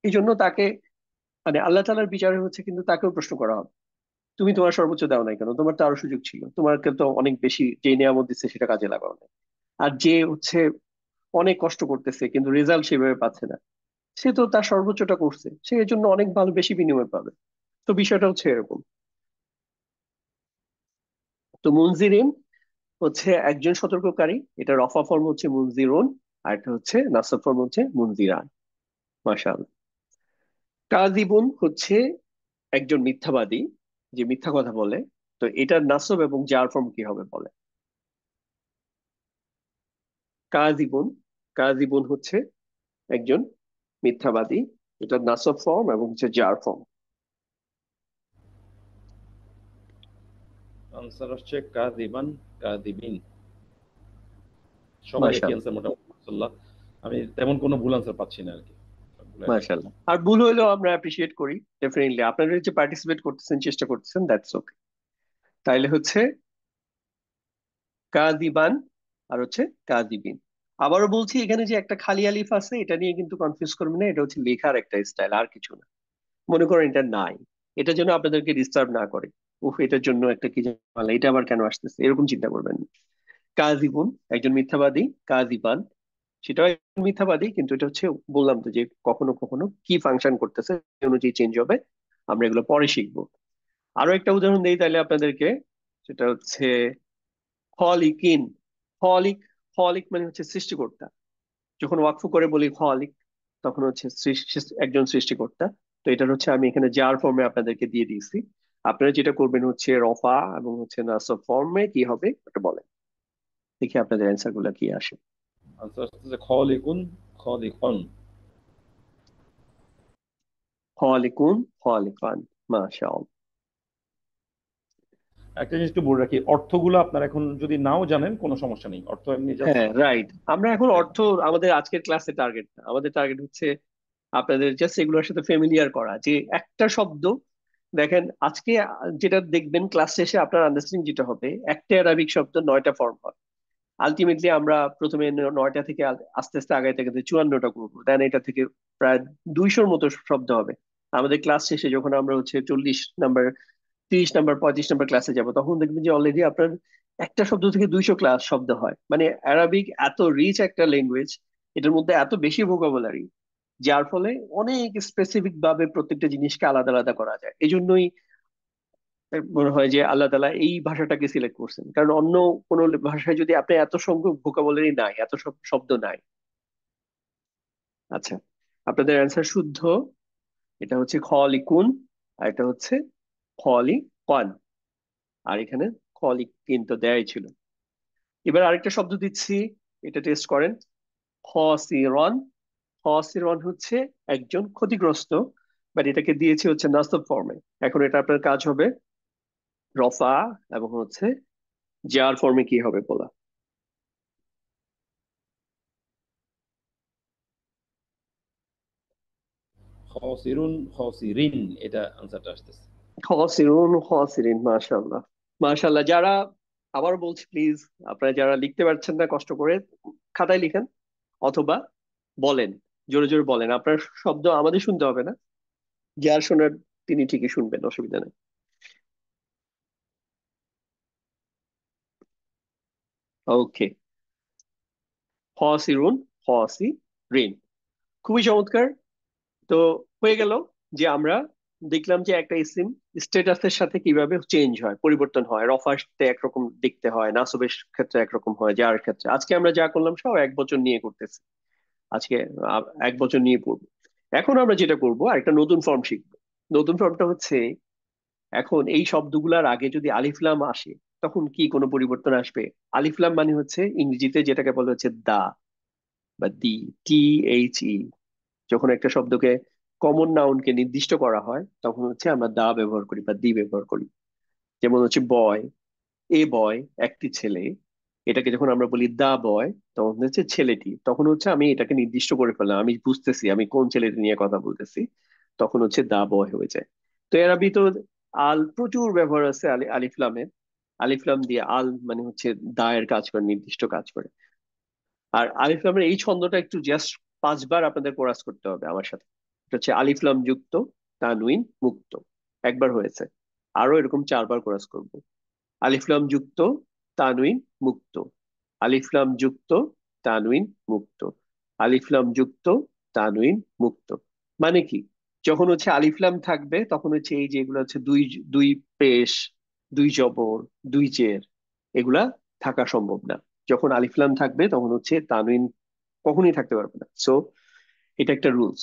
এই জন্য তাকে মানে আল্লাহ তাআলার বিচারে হচ্ছে কিন্তু তাকেও প্রশ্ন করা হবে, তুমি তোমার সর্বোচ্চ দাও নাই কেন, তোমার তো আরো সুযোগ ছিল, তোমাকে তো অনেক বেশি যে নিয়ামত দিচ্ছে সেটা কাজে লাগাও না। আর যে হচ্ছে অনেক কষ্ট করতেছে কিন্তু রেজাল্ট সেভাবে পাচ্ছে না, সে তো তার সর্বোচ্চটা করছে, সে এর জন্য অনেক ভালো বেশি বিনিময় পাবে। তো বিষয়টা হচ্ছে এরকম। তো মুনজিরিন হচ্ছে একজন সতর্ককারী, এটা রফা ফর্ম হচ্ছে মুনজিরুন, আর এটা হচ্ছে নাসব ফর্ম হচ্ছে মুনজিরান। মাশাআল্লাহ। কাযিবুন হচ্ছে একজন মিথ্যাবাদী, যে মিথ্যা কথা বলে। তো এটার নাসব এবং জার ফর্ম কি হবে বলে। কাযিবুন, কাযিবুন হচ্ছে একজন মিথ্যাবাদী, এটার নাসব ফর্ম এবং হচ্ছে জার ফর্ম। আনসার হচ্ছে কাযিবান, কাযিবিন। সবাই একই মাশাআল্লাহ। আনসার মোটামুটি মাশাআল্লাহ। আমি তেমন কোনো ভুল আনসার পাচ্ছি না আরকি। সবগুলো রাইট। মাশাআল্লাহ, আর ভুল হইলেও আমরা অ্যাপ্রিসিয়েট করি। ডেফিনেটলি আপনারা যে পার্টিসিপেট করতেছেন, চেষ্টা করতেছেন, দ্যাটস ওকে। তাইলে হচ্ছে কাযিবান আর হচ্ছে কাযিবিন। আবারও বলছি, এখানে যে একটা খালি আলিফ আছে এটা নিয়ে কিন্তু কনফিউজ করবেন না, এটা হচ্ছে লেখার একটা স্টাইল, আর কিছু না। মনে করেন এটা নাই, এটা যেন আপনাদেরকে ডিস্টার্ব না করে, উফ এটার জন্য একটা কি ঝামেলা, এটা আবার কেন আসতেছে, এরকম চিন্তা করবেন না। কাযিবুন একজন মিথ্যাবাদী, কাযিবান সেটাও একজন মিথ্যাবাদী, কিন্তু এটা হচ্ছে বললাম তো যে কখনো কখনো কি ফাংশন করতেছে সেই অনুযায়ী চেঞ্জ হবে। আমরা এগুলো পরে শিখবো। আরো একটা উদাহরণ দেই তাহলে আপনাদেরকে, সেটা হচ্ছে খলিকিন। খলিক, খলিক মানে হচ্ছে সৃষ্টিকর্তা। যখন ওয়াকফ করে বলি খলিক, তখন হচ্ছে একজন সৃষ্টিকর্তা। তো এটার হচ্ছে আমি এখানে জার ফর্মে আপনাদেরকে দিয়ে দিয়েছি। আপনারা যেটা করবেন হচ্ছে রফা এবং হচ্ছে নাসব ফর্মে কি হবে ওটা বলেন, দেখি আপনাদের অ্যান্সার গুলা কি আসে। আনসার হচ্ছে খলিকুন, খলিকন। খলিকুন, খলিকান। মাশাআল্লাহ। একটা জিনিস একটু বলে রাখি, অর্থগুলো আপনার এখন যদি নাও জানেন কোনো সমস্যা নেই, অর্থ এমনি জাস্ট। হ্যাঁ রাইট, আমরা এখন অর্থ, আমাদের আজকের ক্লাসে টার্গেট না, আমাদের টার্গেট হচ্ছে আপনাদের জাস্ট এগুলোর সাথে ফেমিলিয়ার করা, যে একটা শব্দ দেখেন আজকে যেটা দেখবেন ক্লাস শেষে আপনার আন্ডারস্ট্যান্ডিং যেটা হবে, একটা অ্যারাবিক শব্দ 9টা ফর্ম হয়। আলটিমেটলি আমরা প্রথমে 9টা থেকে আস্তে আস্তে আগাইতে গেতে 54টা করবো, দেন এটা থেকে প্রায় 200-র মতো শব্দ হবে। আমাদের ক্লাস শেষে যখন আমরা হচ্ছে 40 নাম্বার, 30 নাম্বার, 35 নাম্বার ক্লাসে যাব, তখন দেখবেন যে অলরেডি আপনার একটা শব্দ থেকে 200 ক্লাস শব্দ হয়। মানে অ্যারাবিক এত রিচ একটা ল্যাঙ্গুয়েজ, এটার মধ্যে এত বেশি ভোকাবুলারি, যার ফলে অনেক স্পেসিফিক ভাবে প্রত্যেকটা জিনিসকে আলাদা আলাদা করা যায়। এই জন্যই মনে হয় যে আল্লাহ তাআলা এই ভাষাটাকে সিলেক্ট করছেন, কারণ অন্য কোনো ভাষায় যদি আপনি এত সংখ্যক ভোকাবুলারি নাই, এত সব শব্দ নাই। আচ্ছা, আপনাদের অ্যান্সার শুদ্ধ। এটা হচ্ছে খলিকুন, আর এটা হচ্ছে খলিকান। আর এখানে খলিক কিন্তু দেয়াই ছিল। এবার আরেকটা শব্দ দিচ্ছি, এটা টেস্ট করেন। খসিরন। খসিরন হচ্ছে একজন ক্ষতিগ্রস্ত, বাট এটাকে দিয়েছে হচ্ছে নাসব ফর্মে। এখন এটা আপনার কাজ হবে রফা এবং হচ্ছে জার ফর্মে কি হবে বলা। খসিরুন, খসিরিন, এটা আনসারটা আসতেছে। খসিরুন, খসিরিন। মাশাআল্লাহ, মাশাআল্লাহ। যারা, আবার বলছি প্লিজ, আপনারা যারা লিখতে পারছেন না কষ্ট করে খাতায় লিখেন, অথবা বলেন, জোরে জোরে বলেন। আপনার শব্দ আমাদের শুনতে হবে না, যার শোনার তিনি ঠিকই শুনবেন, অসুবিধা নেই। ওকে, খসিরুন, খসিরিন। খুবই চমৎকার। তো হয়ে গেল যে আমরা দেখলাম যে একটা ইসিম স্ট্যাটাসের সাথে কিভাবে চেঞ্জ হয়, পরিবর্তন হয়। রফাতে একরকম দেখতে হয়, নাসবের ক্ষেত্রে একরকম হয়, যার ক্ষেত্রে আজকে আমরা যা করলাম সব এক বছর নিয়ে করতেছি। আজকে এক বছর নিয়ে পড়বো। এখন আমরা যেটা করব, একটা নতুন ফর্ম শিখবো। নতুন ফর্মটা হচ্ছে, এখন এই শব্দগুলার আগে যদি আলিফলাম আসে, তখন কি কোনো পরিবর্তন আসবে? আলিফলাম মানে হচ্ছে ইংরেজিতে যেটাকে বলা হচ্ছে দা বা দি, THE। যখন একটা শব্দকে, কমন নাউনকে নির্দিষ্ট করা হয়, তখন হচ্ছে আমরা দা ব্যবহার করি বা দি ব্যবহার করি। যেমন হচ্ছে বয়, এ বয় একটি ছেলে, এটাকে যখন আমরা বলি দা বয়, তখন হচ্ছে ছেলেটি, তখন হচ্ছে আমি এটাকে নির্দিষ্ট করে ফেললাম, আমি বুঝতেছি আমি কোন ছেলেটি নিয়ে কথা বলতেছি, তখন হচ্ছে দা বয় হয়ে যায়। তো এর ভিতর আল প্রচুর ব্যবহার আছে, আলিফলামের। আলিফলাম দিয়ে আল মানে হচ্ছে দায়ের কাজ করে, নির্দিষ্ট কাজ করে। আর আলিফ লামের এই ছন্দটা একটু জাস্ট 5বার আপনাদের কোরাস করতে হবে আমার সাথে। এটা হচ্ছে আলিফ লাম যুক্ত তানউইন মুক্ত। একবার হয়েছে, আরো এরকম 4বার ক্রস করব। আলিফ লাম যুক্ত, তানউইন মুক্ত, আলিফ লাম যুক্ত, তানউইন মুক্ত, আলিফ লাম যুক্ত, তানউইন মুক্ত। মানে কি, যখন হচ্ছে আলিফ লাম থাকবে তখন হচ্ছে এই যে এগুলো হচ্ছে দুই দুই পেশ, দুই জবর, দুই জের, এগুলা থাকা সম্ভব না। যখন আলিফ লাম থাকবে তখন হচ্ছে তানউইন কখনোই থাকতে পারবে না। সো এটা একটা রুলস।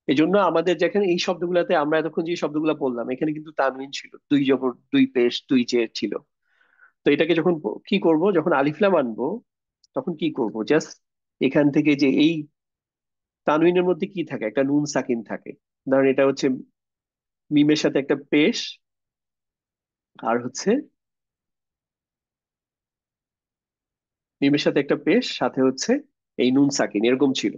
এই জন্য আমাদের যেখানে এই শব্দগুলোতে আমরা এতক্ষণ যে শব্দগুলো বললাম এখানে কিন্তু তানউইন ছিল, দুই জবর, দুই পেশ, দুই জের ছিল। তো এটাকে যখন কি করব, যখন আলিফলাম আনবো তখন কি করব, জাস্ট এখান থেকে যে এই তানউইনের মধ্যে কি থাকে, একটা নুন সাকিন থাকে। ধরেন এটা হচ্ছে মিমের সাথে একটা পেশ, আর হচ্ছে মিমের সাথে একটা পেশ, সাথে হচ্ছে এই নুন সাকিন, এরকম ছিল।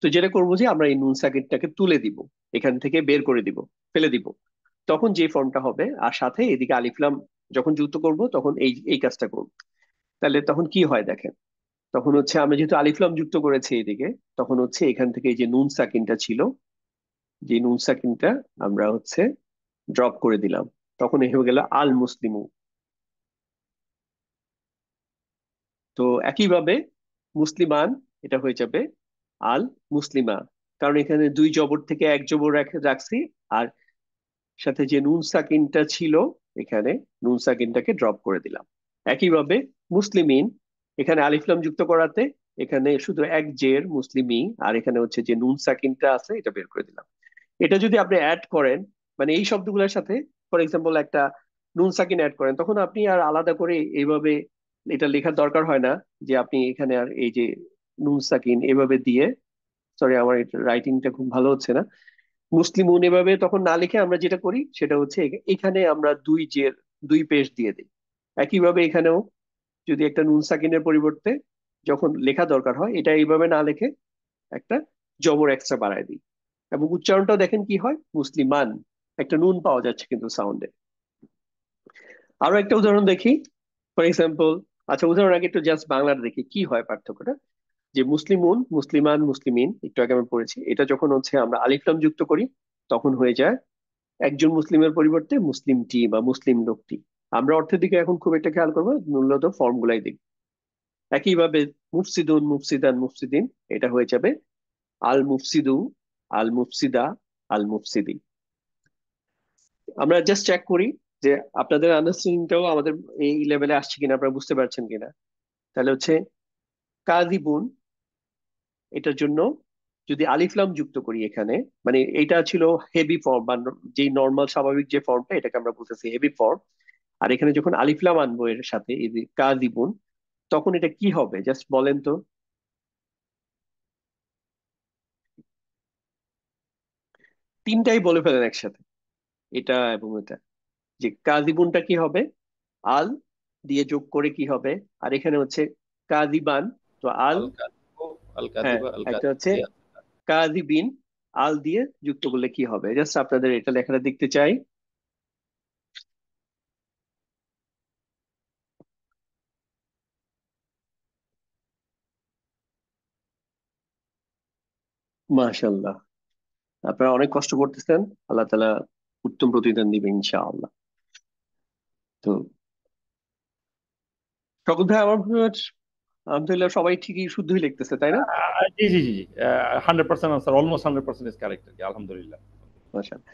তো যেটা করবো যে আমরা এই নুন সাকিনটাকে তুলে দিব, এখান থেকে বের করে দিব, ফেলে দিব। তখন যে ফর্মটা হবে, আর সাথে এদিকে আলিফলাম যখন যুক্ত করব তখন এই এই কাজটা করব। তাহলে তখন কি হয় দেখেন, তখন হচ্ছে আমরা যেহেতু আলিফলাম যুক্ত করেছি এদিকে, তখন হচ্ছে এখান থেকে এই যে নুন সাকিনটা ছিল, যে নুন সাকিনটা আমরা হচ্ছে ড্রপ করে দিলাম। তখন এই হয়ে গেল আল মুসলিমু। তো একইভাবে মুসলিমান, এটা হয়ে যাবে আল মুসলিমা। কারণ এখানে দুই জবর থেকে এক জবর রাখছি, আর সাথে যে নুন সাকিনটা ছিল এখানে, নুন সাকিনটাকে ড্রপ করে দিলাম। একইভাবে মুসলিমিন, এখানে আলিফলাম যুক্ত করাতে এখানে শুধু এক জের মুসলিমি, আর এখানে হচ্ছে যে নুন সাকিনটা আছে এটা বের করে দিলাম। এটা যদি আপনি অ্যাড করেন, মানে এই শব্দগুলোর সাথে ফর এক্সাম্পল একটা নুন সাকিন অ্যাড করেন, তখন আপনি আর আলাদা করে এইভাবে এটা লেখার দরকার হয় না যে আপনি এখানে আর এই যে নুন সাকিন এভাবে দিয়ে, সরি আমার রাইটিংটা খুব ভালো হচ্ছে না, মুসলিমুন এভাবে তখন না লিখে আমরা যেটা করি সেটা হচ্ছে এখানে আমরা দুই জের, দুই পেশ দিয়ে দিই। একইভাবে এখানেও যদি একটা নুন সাকিনের পরিবর্তে যখন লেখা দরকার হয় এটা এইভাবে না লিখে একটা জবর এক্সট্রা বাড়ায় দিই। এবং উচ্চারণটাও দেখেন কি হয়, মুসলিমান, একটা নুন পাওয়া যাচ্ছে কিন্তু সাউন্ডে। আরো একটা উদাহরণ দেখি, ফর এক্সাম্পল, আচ্ছা উদাহরণ আগে একটু জাস্ট বাংলাটা দেখি কি হয় পার্থক্যটা। যে মুসলিমুন, মুসলিমান, মুসলিমিন একটু আগে আমরা পড়েছি, এটা যখন হচ্ছে আমরা আলিফলাম যুক্ত করি তখন হয়ে যায় একজন মুসলিমের পরিবর্তে মুসলিমটি বা মুসলিম লোকটি। আমরা অর্থের দিকে এখন খুব একটা খেয়াল করবো, মূলত ফর্ম গুলাই দেখি। একইভাবে মুফসিদুন, মুফসিদান, মুফসিদিন, এটা হয়ে যাবে আল মুফসিদু, আল মুফসিদা, আল মুফসিদি। আমরা জাস্ট চেক করি যে আপনাদের আন্ডারস্ট্যান্ডিংটাও আমাদের এই লেভেলে আসছে কিনা, আপনারা বুঝতে পারছেন কিনা। তাহলে হচ্ছে কাযিবুন, এটার জন্য যদি আলিফলাম যুক্ত করি এখানে, মানে এটা ছিল হেভি ফর্ম বা যে নর্মাল স্বাভাবিক যে ফর্মটা এটাকে আমরা বলতেছি হেভি ফর্ম। আর এখানে যখন আলিফলাম আনবো এর সাথে এই যে কাযিবুন, তখন এটা কি হবে জাস্ট বলেন তো। তিনটাই বলে ফেলেন একসাথে, এটা এবং এটা। যে কাযিবুনটা কি হবে, আল দিয়ে যোগ করে কি হবে, আর এখানে হচ্ছে কাযিবান, তো আল, আল কাদিবু, আল হ্যাঁ, কাদিবা, আল একটা হচ্ছে কাদিবিয়া। কাযিবিন, আল দিয়ে যুক্ত করলে কি হবে, জাস্ট আপনাদের এটা লেখাটা দেখতে চাই। মাশাল্লাহ, আপনারা অনেক কষ্ট করতেছেন, আল্লাহ তাআলা উত্তম প্রতিদান দিবেন ইনশাআল্লাহ। তো সকল ভাই, আমার মনে হয় আলহামদুলিল্লাহ সবাই ঠিকই শুদ্ধই লিখতেছে, তাই না? জি জি জি জি, 100% আনসার, অলমোস্ট 100% ইজ কারেক্ট আর কি, আলহামদুলিল্লাহ। মাশাআল্লাহ।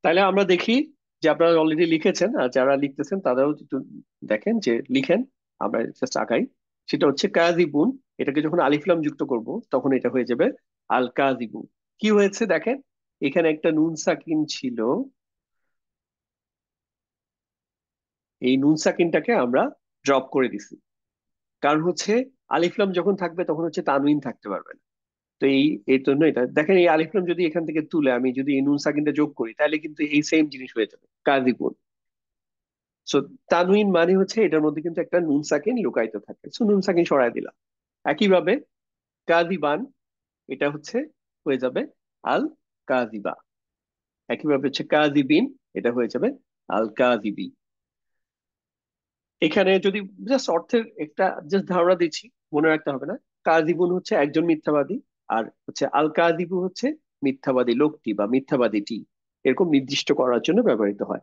তাহলে আমরা দেখি যে আপনারা অলরেডি লিখেছেন, আর যারা লিখতেছেন তারাও একটু দেখেন যে লিখেন। আমরা জাস্ট আগাই। সেটা হচ্ছে কাযিবুন, এটাকে যখন আলিফলাম যুক্ত করব তখন এটা হয়ে যাবে আল কাযিবু। কি হয়েছে দেখেন, এখানে একটা নুন সাকিন ছিল, এই নুন সাকিনটাকে আমরা ড্রপ করে দিছি। কারণ হচ্ছে আলিফলাম যখন থাকবে তখন হচ্ছে তানউইন থাকতে পারবে না। তো এই এর জন্য এটা দেখেন, এই আলিফলাম যদি এখান থেকে তুলে আমি যদি এই নুন সাকিনটা যোগ করি তাহলে কিন্তু এই সেম জিনিস হয়ে যাবে কাযিবুন। সো তানউইন মানে হচ্ছে এটার মধ্যে কিন্তু একটা নুন সাকিন লুকায়িত থাকে, সো নুন সাকিন সরায় দিলাম। একইভাবে কাযিবান, এটা হচ্ছে হয়ে যাবে আল কাযিবা। একইভাবে হচ্ছে কাযিবিন, এটা হয়ে যাবে আল কাযিবি। এখানে যদি জাস্ট অর্থের একটা জাস্ট ধারণা দিচ্ছি, মনে রাখতে হবে না। কাযিবুন হচ্ছে একজন মিথ্যাবাদী, আর হচ্ছে আল কাযিবু হচ্ছে মিথ্যাবাদী লোকটি বা মিথ্যাবাদীটি। এরকম নির্দিষ্ট করার জন্য ব্যবহৃত হয়।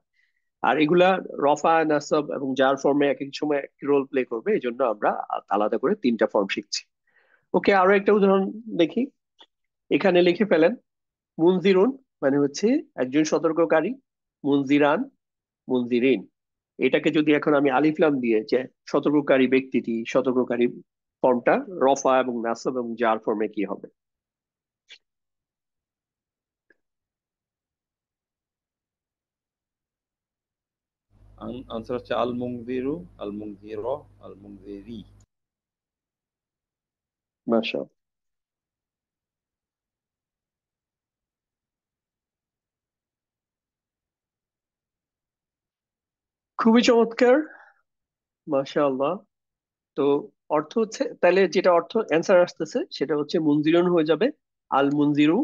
আর এগুলা রফা নাসব এবং জার ফর্মে এক এক সময় এক রোল প্লে করবে, এই জন্য আমরা আলাদা করে তিনটা ফর্ম শিখছি। ওকে, আরো একটা উদাহরণ দেখি। এখানে লিখে ফেলেন মুনজিরুন মানে হচ্ছে একজন সতর্ককারী, মুনজিরান, মুনজিরিন। এটাকে যদি এখন আমি আলিফলাম দিয়ে যে সতর্ককারী ব্যক্তিটি, সতর্ককারী ফর্মটা রফা এবং নাসব এবং জার ফর্মে কি হবে? আনসার হচ্ছে আল মুনজিরু, আল মুনজির, আল মুনজিরি। মাশাআল্লাহ, খুবই চমৎকার, মাশাআল্লাহ। তো অর্থ হচ্ছে, তাহলে যেটা অর্থ অ্যান্সার আসতেছে সেটা হচ্ছে মুনজিরুন হয়ে যাবে আল মুনজিরু,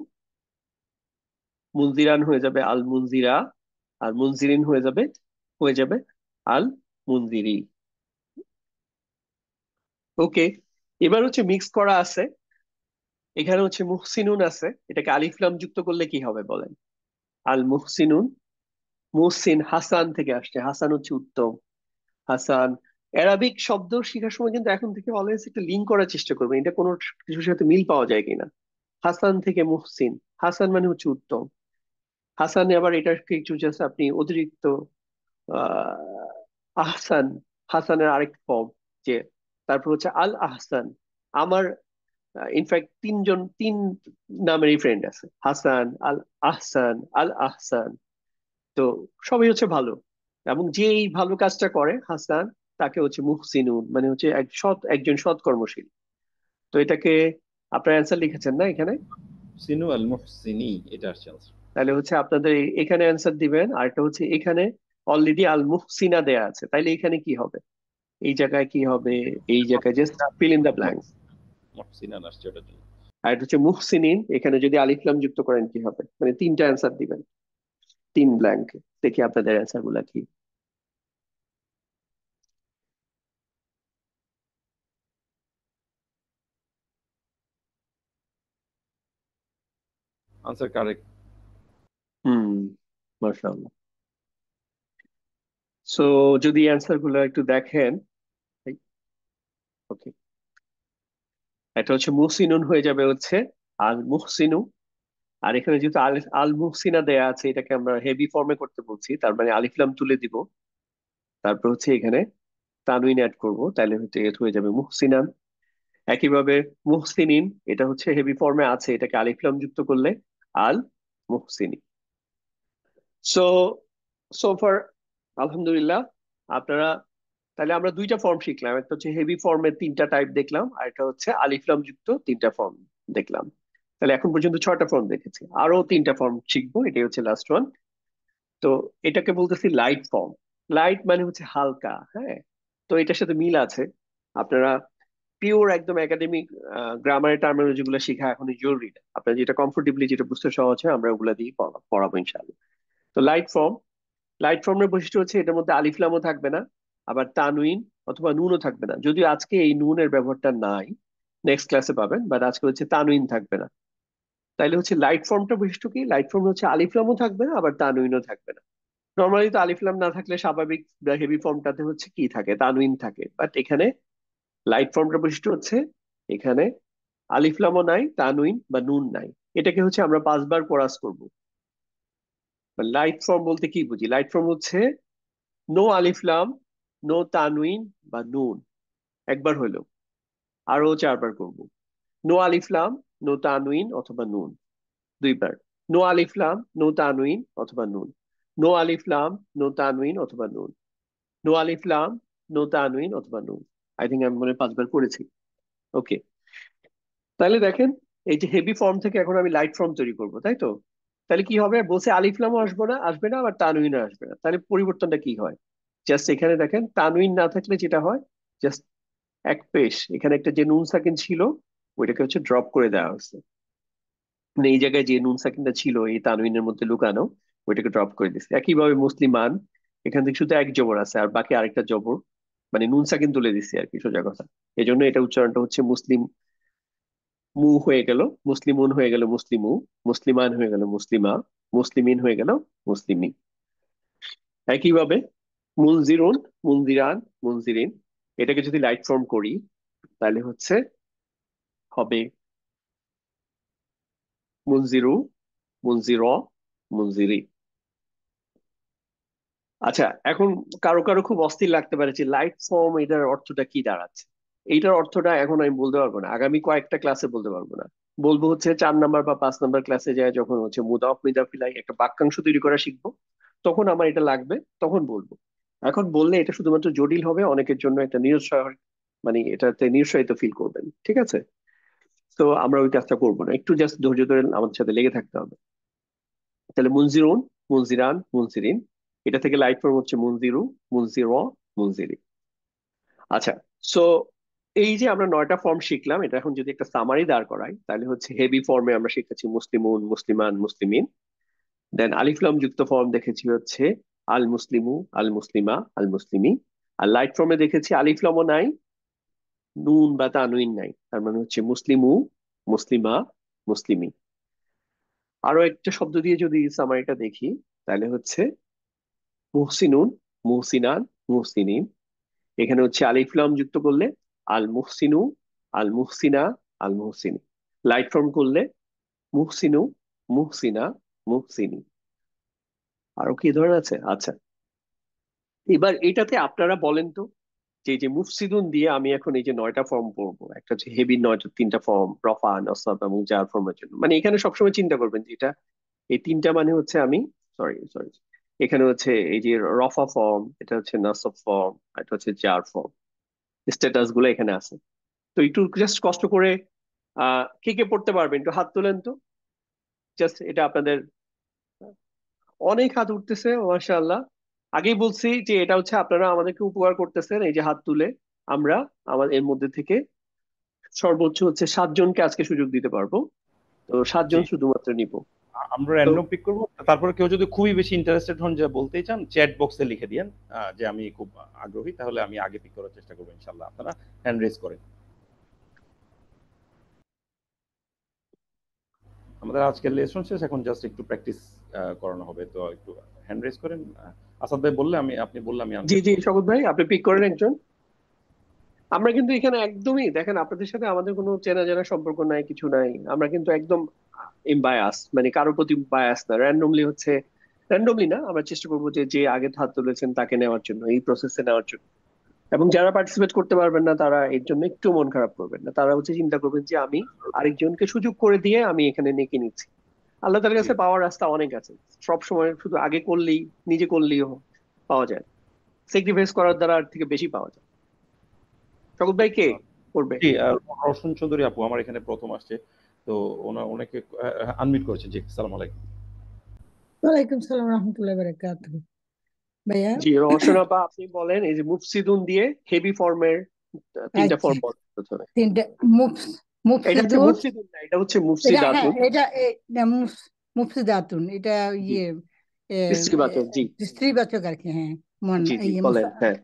মুনজিরান হয়ে যাবে আল মুনজিরা, আর মুনজিরিন হয়ে যাবে আল মুনজিরি। ওকে, এবার হচ্ছে মিক্স করা আছে। এখানে হচ্ছে মুহসিনুন আছে, এটাকে আলিফ লাম যুক্ত করলে কি হবে বলেন? আল মুহসিনুন, মুহসিন হাসান থেকে আসছে, হাসান হচ্ছে উত্তম, হাসান। অ্যারাবিক শব্দ শেখার সময় কিন্তু এখন থেকে অলওয়েজ একটা লিঙ্ক করার চেষ্টা করবেন, এটা কোনো কিছুর সাথে মিল পাওয়া যায় কিনা। হাসান থেকে মুহসিন, হাসান মানে হচ্ছে উত্তম, হাসান আবার এটা কিছু জাস্ট আপনি অতিরিক্ত আহ আহসান, হাসানের আরেক ফর্ম যে। তারপর হচ্ছে আল আহসান, আমার ইনফ্যাক্ট তিন নামেরই ফ্রেন্ড আছে, হাসান, আল আহসান, আল আহসান। তো সবই হচ্ছে ভালো, এবং যে এই ভালো কাজটা করে হাসান, তাকে হচ্ছে মুহসিনুন মানে হচ্ছে একজন সৎ কর্মশীল। তো এটাকে আপনার অ্যান্সার লিখেছেন না এখানে? সিনু আল মুহসিনি, এটা আসছে আনসার। তাহলে হচ্ছে আপনাদের এখানে অ্যান্সার দিবেন, আর একটা হচ্ছে এখানে অলরেডি আল মুহসিনা দেয়া আছে, তাইলে এখানে কি হবে? এই জায়গায় কি হবে? এই জায়গায় just fill in the blanks. মুহসিনান আসছে ওটার জন্য। আর এটা হচ্ছে মুহসিনিন, এখানে যদি আলিফ লাম যুক্ত করেন কি হবে? মানে তিনটা অ্যান্সার দিবেন, তিন ব্ল্যাঙ্ক। দেখি আপনাদের অ্যান্সার গুলা কি। Answer correct. হুম, মাশাআল্লাহ। সো যদি অ্যান্সার গুলো একটু দেখেন। ওকে, এটা হচ্ছে মুহসিনুন হয়ে যাবে হচ্ছে আল মুহসিনু। আর এখানে যেহেতু আল আল মুহসিনা দেয়া আছে, এটাকে আমরা হেভি ফর্মে করতে বলছি, তার মানে আলিফ লাম তুলে দিব। তারপর হচ্ছে এখানে তানউইন অ্যাড করব, তাহলে হচ্ছে এটা হয়ে যাবে মুহসিনান। একইভাবে মুহসিনিন, এটা হচ্ছে হেভি ফর্মে আছে, এটাকে আলিফ লাম যুক্ত করলে আল মুহসিনি। সো সোফার আলহামদুলিল্লাহ, আপনারা, তাহলে আমরা দুইটা ফর্ম শিখলাম, একটা হচ্ছে হেভি ফর্মের তিনটা টাইপ দেখলাম, আর একটা হচ্ছে আলিফলাম যুক্ত তিনটা ফর্ম দেখলাম। তাহলে এখন পর্যন্ত ছয়টা ফর্ম দেখেছি, আরো তিনটা ফর্ম শিখবো, এটাই হচ্ছে লাস্ট ওয়ান। তো এটাকে বলতেছি লাইট ফর্ম। লাইট মানে হচ্ছে হালকা, হ্যাঁ। তো এটার সাথে মিল আছে। আপনারা পিওর একদম একাডেমিক গ্রামারের টার্মিনোলজি গুলো শেখা এখন জরুরি না, আপনার যেটা কমফোর্টেবলি, যেটা বুঝতে সহজ হয়, আমরা ওগুলা দিয়ে পড়াবো ইনশাআল্লাহ। তো লাইট ফর্ম, লাইট ফর্মের বৈশিষ্ট্য হচ্ছে এটার মধ্যে আলিফ লামও থাকবে না, আবার তানউইন অথবা নুনও থাকবে না, যদিও আজকে এই নুনের ব্যবহারটা নাই, নেক্সট ক্লাসে পাবেন, বাট আজকে হচ্ছে তানউইন থাকবে না। তাইলে হচ্ছে লাইট ফর্মটা বৈশিষ্ট্য কি? লাইট ফর্ম হচ্ছে আলিফ লামও থাকবে না, আবার তানউইনও থাকবে না। নর্মালি তো আলিফ লাম না থাকলে স্বাভাবিক হেভি ফর্মটাতে হচ্ছে কি থাকে? তানউইন থাকে, বাট এখানে লাইট ফর্মটার বৈশিষ্ট্য হচ্ছে এখানে আলিফ লামও নাই, তানউইন বা নুন নাই। এটাকে হচ্ছে আমরা 5 বার কোরাস করবো। লাইট ফর্ম বলতে কি বুঝি? লাইট ফর্ম হচ্ছে নো আলিফলাম, নো তানউইন বা নুন, একবার হইলো। আরো 4 বার করব। নো আলিফলাম, নো তানউইন অথবা নুন, 2 বার। নো আলিফলাম, নো তানউইন অথবা নুন, নো আলিফলাম, নো তানউইন অথবা নুন, নো আলিফলাম, নো তানউইন অথবা নুন। আই থিঙ্ক আমি মনে হয় 5 বার করেছি। ওকে, তাহলে দেখেন, এই যে হেভি ফর্ম থেকে এখন আমি লাইট ফর্ম তৈরি করব, তাই তো? তাহলে কি হবে? বলছে আলিফলামও আসবে না, আবার তানউইনও আসবে না, তাহলে পরিবর্তনটা কি হয়? জাস্ট এখানে দেখেন, তানউইন না থাকলে যেটা হয়, জাস্ট এক পেশ এখানে একটা যে নুন সাকিন ছিল, ওইটাকে হচ্ছে ড্রপ করে দেওয়া হয়েছে। মানে এই জায়গায় যে নুন সাকিনটা ছিল এই তানউইনের মধ্যে লুকানো, ওইটাকে ড্রপ করে দিচ্ছে। একইভাবে মুসলিমান, এখান থেকে শুধু এক জবর আছে আর বাকি আরেকটা জবর, মানে নুন সাকিন তুলে দিচ্ছে আর কি, সোজা কথা। এই জন্য এটা উচ্চারণটা হচ্ছে মুসলিম মু হয়ে গেল, মুসলিমুন হয়ে গেল মুসলিমু, মুসলিমান হয়ে গেল মুসলিমা। মুসলিমিন হয়ে গেল মুসলিমি। একইভাবে মুনজিরুন, মুনজিরান, মুনজিরিন, এটাকে যদি লাইট ফর্ম করি তাহলে হচ্ছে হবে মুনজিরু, মুনজির, মুনজিরি। আচ্ছা, এখন কারো কারো খুব অস্থির লাগতে পারে যে লাইট ফর্ম এটার অর্থটা কি দাঁড়াচ্ছে। এইটার অর্থটা এখন আমি বলতে পারবো না, আগামী কয়েকটা ক্লাসে বলতে পারবো না। বলবো হচ্ছে 4 নাম্বার বা 5 নাম্বার ক্লাসে যায়, যখন হচ্ছে মুদাফ মিদাফিলাই একটা বাক্যাংশ তৈরি করা শিখবো, তখন আমার এটা লাগবে, তখন বলবো। এখন বললে এটা শুধুমাত্র জটিল হবে অনেকের জন্য, একটা নিরুৎসাহ, মানে এটাতে নিরুৎসাহিত ফিল করবেন, ঠিক আছে? তো আমরা ওই কাজটা করবো না, একটু জাস্ট ধৈর্য ধরে আমাদের সাথে লেগে থাকতে হবে। তাহলে মুনজিরুন, মুনজিরান, মুনজিরিন, এটা থেকে লাইট ফর্ম হচ্ছে মুনজিরু, মুনজির, মুনজিরি। আচ্ছা, সো এই যে আমরা 9টা ফর্ম শিখলাম, এটা এখন যদি একটা সামারি দাঁড় করাই তাহলে হচ্ছে হেভি ফর্মে আমরা শিখেছি মুসলিমুন, মুসলিমান, মুসলিমিন। দেন আলিফলাম যুক্ত ফর্ম দেখেছি হচ্ছে আল মুসলিমু, আল মুসলিমা, আল মুসলিমি। আর লাইট ফর্মে দেখেছি আলিফলামও নাই, নুন বা তানুইন নাই, তার মানে হচ্ছে মুসলিমু, মুসলিমা, মুসলিমি। আরো একটা শব্দ দিয়ে যদি সামারিটা দেখি তাহলে হচ্ছে মুহসিনুন, মুহসিনান, মুহসিনিন। এখানে হচ্ছে আলিফ লাম যুক্ত করলে আল মুহসিনু, আল মুহসিনা, আল মুহসিনি। লাইট ফর্ম করলে মুহসিনু, মুহসিনা, মুহসিনি। আরো কি ধরনের আছে? আচ্ছা, এবার এটাতে আপনারা বলেন তো, যে এই যে মুফসিদুন দিয়ে আমি এখন এই যে 9টা ফর্ম পড়বো, একটা হচ্ছে হেভি 3টা ফর্ম, রফা, নসব এবং জার ফর্মের জন্য, মানে এখানে সবসময় চিন্তা করবেন যে এটা, এই 3টা মানে হচ্ছে আমি, সরি সরি, এখানে হচ্ছে এই যে রফা ফর্ম, এটা হচ্ছে নাসব ফর্ম, এটা হচ্ছে জার ফর্ম, স্ট্যাটাস গুলো এখানে আছে। তো একটু জাস্ট কষ্ট করে কে কে পড়তে পারবেন একটু হাত তোলেন তো। জাস্ট এটা আপনাদের, অনেক হাত উঠতেছে মাশাআল্লাহ। আগেই বলছি যে এটা হচ্ছে আপনারা আমাদেরকে উপকার করতেছেন, এই যে হাত তুলে আমরা আমাদের এর মধ্যে থেকে সর্বোচ্চ হচ্ছে 7 জনকে আজকে সুযোগ দিতে পারবো। তো জি, 7 জন শুধুমাত্র নিব। আমরা তো র্যান্ডম পিক করবো। তারপরে কেউ যদি খুবই বেশি ইন্টারেস্টেড হন, যে বলতেই চান, চ্যাট বক্সে লিখে দিয়েন যে আমি খুব আগ্রহী, তাহলে আমি আগে পিক করার চেষ্টা করবো ইনশাল্লাহ। আপনারা হ্যান্ড রেজ করেন। আমাদের আজকের লেসন শেষ, এখন জাস্ট একটু প্র্যাকটিস করানো হবে, তো একটু হ্যান্ড রেজ করেন। আসাদ ভাই বললে আমি, আপনি বললে আমি জি আনমিউট জি, করবো। শকত ভাই আপনি পিক করেন একজন। আমরা কিন্তু এখানে একদমই দেখেন, আপনাদের সাথে আমাদের কোনো চেনা জানা সম্পর্ক নাই, কিছু নাই। আমরা কিন্তু একদম ইমবায়াস, মানে কারোর প্রতি বায়াস না, র্যান্ডমলি হচ্ছে, র্যান্ডমলি না, আমরা চেষ্টা করবো যে যে আগে হাত তুলেছেন তাকে নেওয়ার জন্য, এই প্রসেসে নেওয়ার জন্য। এবং যারা পার্টিসিপেট করতে পারবেন না তারা এর জন্য একটু মন খারাপ করবেন না, তারা হচ্ছে চিন্তা করবেন যে আমি আরেকজনকে সুযোগ করে দিয়ে আমি এখানে নেকে নিচ্ছি। আল্লাহ তাআলার জি, কাছে পাওয়ার রাস্তা অনেক আছে। সব সময় শুধু আগে করলেই, নিজে করলেই পাওয়া যায়, স্যাক্রিফাইস করার দ্বারা আর থেকে বেশি পাওয়া যায়। শকুব ভাই কে করবে? জি, রওশন চৌধুরী আপু আমার এখানে প্রথম আসছে, তো ওনাকে আনমিউট করেছে। জি, সালাম আলাইকুম। ওয়ালাইকুম সালাম রহমতুল্লাহ বারাকাতুহু। ভাইয়া, জি, রওশন আপা আপনি বলেন এই যে মুফসিদুন দিয়ে হেভি ফর্মের 3টা আচ্ছা, ফর্ম বলেন প্রথমে। তিনটা এটা হচ্ছে মুফসিদুন। মুফসিদুন না, এটা হচ্ছে এটা, হ্যাঁ, মুফসিদাতুন। এটা না, মুফসিদাতুন, এটা জি, ইয়ে স্ত্রীবাচক, জি। স্ত্রীবাচক আর কি, হ্যাঁ। মন জি জি, ইয়ে বলেন, হ্যাঁ।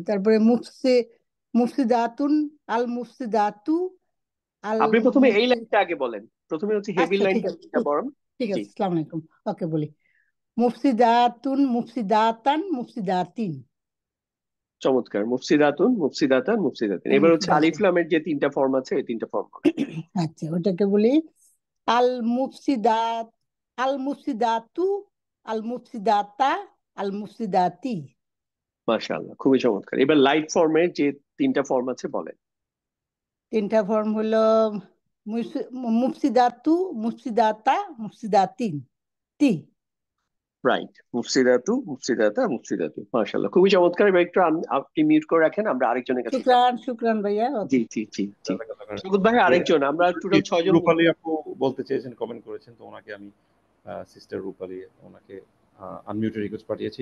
তারপরে মুফসিদাতুন, আল মুফসিদাতু, আল আপনি প্রথমে এই মুফসি লাইনটা আগে বলেন, প্রথমে হচ্ছে হেভি আচ্ছা, ঠিক লাইনটা আছে, তিনটা বরং। ঠিক জি, আছে, আসসালামু আলাইকুম। ওকে, বলি মুফসিদাতুন, মুফসিদাতান, মুফসিদাতিন। চমৎকার। মুফসিদাতুন, মুফসিদাতান, মুফসিদাতিন। এবার হচ্ছে আলিফ মুফসিদাতিন। লামের যে 3টা ফর্ম আছে, এই 3টা ফর্ম বলেন। আচ্ছা, ওটাকে বলি আল মুফসিদাত, আল মুফসিদাতু, আল মুফসিদাতা, আল মুফসিদাতি। মাশাআল্লাহ, খুবই চমৎকার। এবার লাইট ফর্মের যে 3টা ফর্ম আছে বলেন। তিনটা ফর্ম হলো মুফসিদাতু, মুফসিদাতা, মুফসিদাতিন, তি। রাইট, মুফসিদাতু, মুফসিদাতা, মুফসিদাতু। মাশাআল্লাহ, খুবই চমৎকার। এবার একটু আপনি মিউট করে রাখেন, আমরা আরেকজনের কাছে যাব। শুক্রান, শুক্রান ভাইয়া, জি ওকে। জি জি জি। সৈকত ভাই আরেকজন, আমরা টোটাল 6 জন নিব। রূপালী আপু বলতে চেয়েছেন, কমেন্ট করেছেন, তো ওনাকে আমি, সিস্টার রূপালী, ওনাকে আনমিউটের রিকোয়েস্ট পাঠিয়েছি।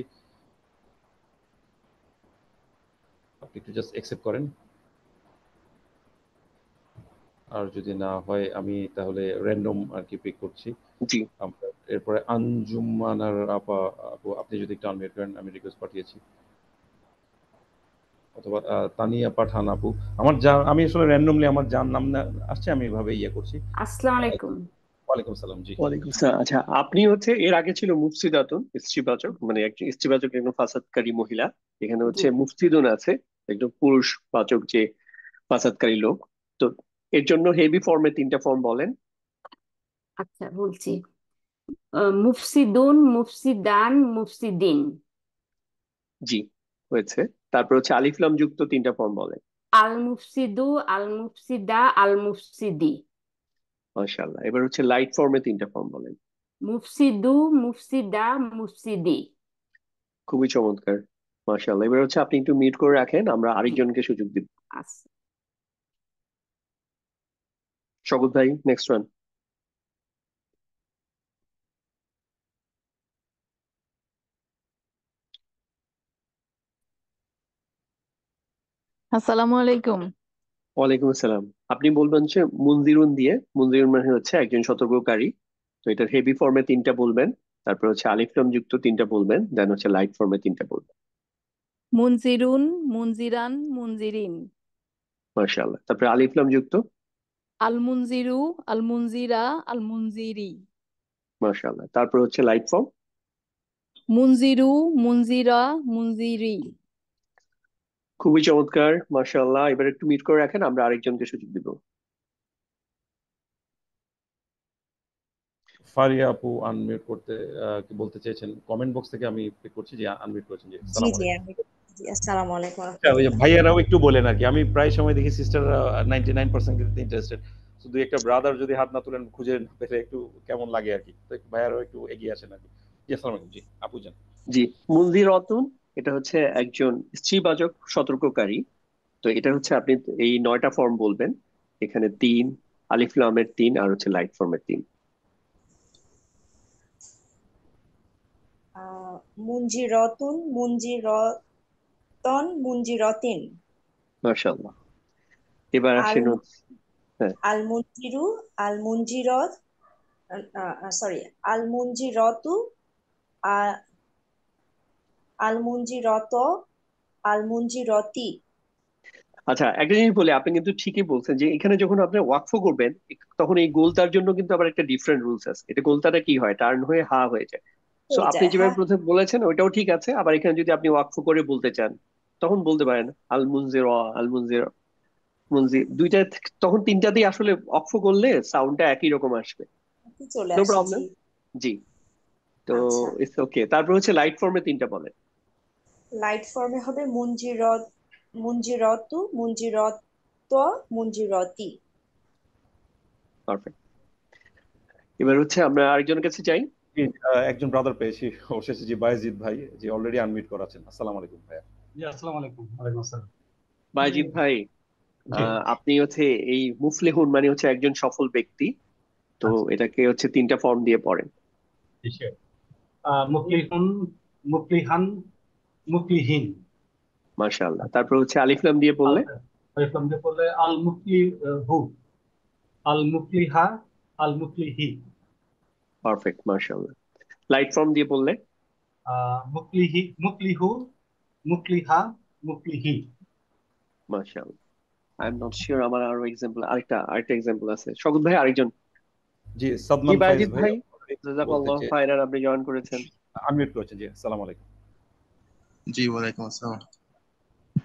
আপনি একটু জাস্ট অ্যাকসেপ্ট করেন, আর যদি না হয় আমি তাহলে র্যান্ডম আর কি পিক করছি। জি, আমরা এরপরে আঞ্জুমানার আপা, আপু আপনি যদি একটু আনমিউট করেন, আমি রিকোয়েস্ট পাঠিয়েছি। অথবা তানিয়া পাঠান আপু। আমি আসলে র্যান্ডমলি আমার যার নাম আসছে আমি এভাবে ইয়ে করছি। আসসালামু আলাইকুম। ওয়ালাইকুম আসসালাম। জি ওয়ালাইকুম আসসালাম। আচ্ছা, আপনি হচ্ছে এর আগে ছিল মুফসিদাতুন, স্ত্রীবাচক, মানে একজন স্ত্রীবাচক একজন ফাসাদকারী মহিলা। এখানে জি। হচ্ছে মুফসিদুন আছে, একজন পুরুষ বাচক যে ফাসাদকারী লোক। তো এর জন্য হেভি ফর্মে তিনটা ফর্ম বলেন। আচ্ছা, বলছি। মুফসিদুন, মুফসিদান, মুফসিদিন। জি, হয়েছে। তারপর হচ্ছে আলিফ লাম যুক্ত তিনটা ফর্ম বলেন। আল মুফসিদু, আল মুফসিদা, আল মুফসিদি। মাশাআল্লাহ। এবার হচ্ছে লাইট ফর্মে তিনটা ফর্ম বলেন। মুফসিদু, মুফসিদা, মুফসিদি। খুবই চমৎকার, মাশাআল্লাহ। এবার হচ্ছে আপনি একটু মিউট করে রাখেন, আমরা জি। আরেকজনকে সুযোগ দিব। আচ্ছা। শওকত ভাই, নেক্সট ওয়ান। আসসালামু আলাইকুম। ওয়ালাইকুম আসসালাম। আপনি বলবেন হচ্ছে মুনজিরুন দিয়ে। মুনজিরুন মানে হচ্ছে একজন সতর্ককারী। তো এটার হেভি ফর্মে তিনটা বলবেন, তারপর হচ্ছে আলিফ লাম যুক্ত তিনটা বলবেন, দেন হচ্ছে লাইট ফর্মে তিনটা বলবেন। মুনজিরুন, মুনজিরান, মুনজিরিন। মাশাআল্লাহ। তারপরে আলিফ লাম যুক্ত। আল মুনজিরু, আল মুনজিরা, আল মুনজিরি। মাশাআল্লাহ। তারপর হচ্ছে লাইট ফর্ম। মুনজিরু, মুনজিরা, মুনজিরি। খুবই চমৎকার, মাশাআল্লাহ। এবার একটু মিউট করে রাখেন, আমরা আরেকজনকে সুযোগ দিব। ফারিয়া আপু আনমিউট করতে কি বলতে চেয়েছেন? কমেন্ট বক্স থেকে আমি পিক করছি যে আনমিউট করেছেন। জি, জি আসসালামু জি আলাইকুম। আমি জি আসসালামু আলাইকুম ওয়া আচ্ছা, ওই যে রাহমাতুল্লাহ। ভাইয়ারাও একটু বলেন আর কি। আমি প্রায় সময় দেখি সিস্টাররা 99% কিন্তু ইন্টারেস্টেড। শুধু একটা ব্রাদার যদি হাত না তুলেন, খুঁজে না পেলে একটু কেমন লাগে আর কি। তো একটু ভাইয়ারাও একটু এগিয়ে আসেন আর কি। জি, আসসালামু আলাইকুম। জি, আপু যান। জি, মুনজিরাতুন, এটা হচ্ছে একজন স্ত্রীবাচক সতর্ককারী। তো এটা হচ্ছে আপনি এই 9টা ফর্ম বলবেন। এখানে তিন, আলিফ লামের তিন, আর হচ্ছে লাইট ফর্মের তিন। মুনজিরতুন, মুনজিরতন, মুনজিরতিন। মাশাআল্লাহ। এবার আল আসেন হ্যাঁ। আল মুনজিরু, আল মুনজিরত, সরি, আল মুনজিরতু, আ- আল মুনজিরত, আল মুনজিরতি। আচ্ছা, একটা জিনিস বলে, আপনি কিন্তু ঠিকই বলছেন যে এখানে যখন আপনি ওয়াকফ করবেন, তখন এই গোলতার জন্য কিন্তু আবার একটা ডিফারেন্ট রুলস আছে। এটা গোলতাটা কি হয়, টার্ন হয়ে হা হয়ে যায়। সো হয়ে আপনি যায়, যেভাবে হ্যাঁ। প্রথমে বলেছেন ওইটাও ঠিক আছে। আবার এখানে যদি আপনি ওয়াকফ করে বলতে চান, তখন বলতে পারেন আল মুনজির, আল মুনজির, মুনজির দুইটা তখন তিনটাতেই আসলে ওয়াকফ করলে সাউন্ডটা একই রকম আসবে। চলে নো আসে, জি। প্রবলেম। জি। তো আচ্ছা, ইটস ওকে। তারপর হচ্ছে লাইট ফর্মে তিনটা বলেন। লাইট ফর্মে হবে মুনজিরত, মুনজিরতু, মুনজিরত, মুনজিরতি। পারফেক্ট। এবার হচ্ছে আমরা আরেকজনের কাছে যাই। জি, একজন ব্রাদার পেয়েছি অবশেষে। জি, বায়েজিদ ভাই, যে অলরেডি আনমিউট করা আছেন। আসসালামু আলাইকুম ভাইয়া। জি, আসসালামু আলাইকুম। ওয়ালাইকুম আসসালাম। বাজিদ ভাই, জি। আপনি হচ্ছে এই মুফলিহুন মানে হচ্ছে একজন সফল ব্যক্তি। তো আচ্ছা, এটাকে হচ্ছে তিনটা ফর্ম দিয়ে পড়েন। জি, sure. মুফলিহুন, মুফলিহান, মুফলিহিন। মাশাআল্লাহ। তারপর হচ্ছে আলিফ লাম দিয়ে আল পড়লে। আলিফলাম দিয়ে পড়লে আল মুফলি হু, আল মুফলিহা, আল মুফলিহি। পারফেক্ট, মাশাআল্লাহ। লাইট ফর্ম দিয়ে পড়লে। মুফলিহি, মুফলিহু, মুফলিহা, মুফলিহি। মাশাআল্লাহ। আই এম নট শিওর, আমার আরো এক্সাম্পল, আরেকটা এক্সাম্পল আছে। শওকত ভাই আরেকজন। জি, জি, সাদমান ফাইজ বাজিদ ভাই ভাই, already বলতে জাযাকাল্লাহ চেয়ে খাইরান, আপনি জয়েন করেছেন। আনমিউট করেছেন। জি, আসসালামু আলাইকুম। জি ওয়ালাইকুম আসসালাম।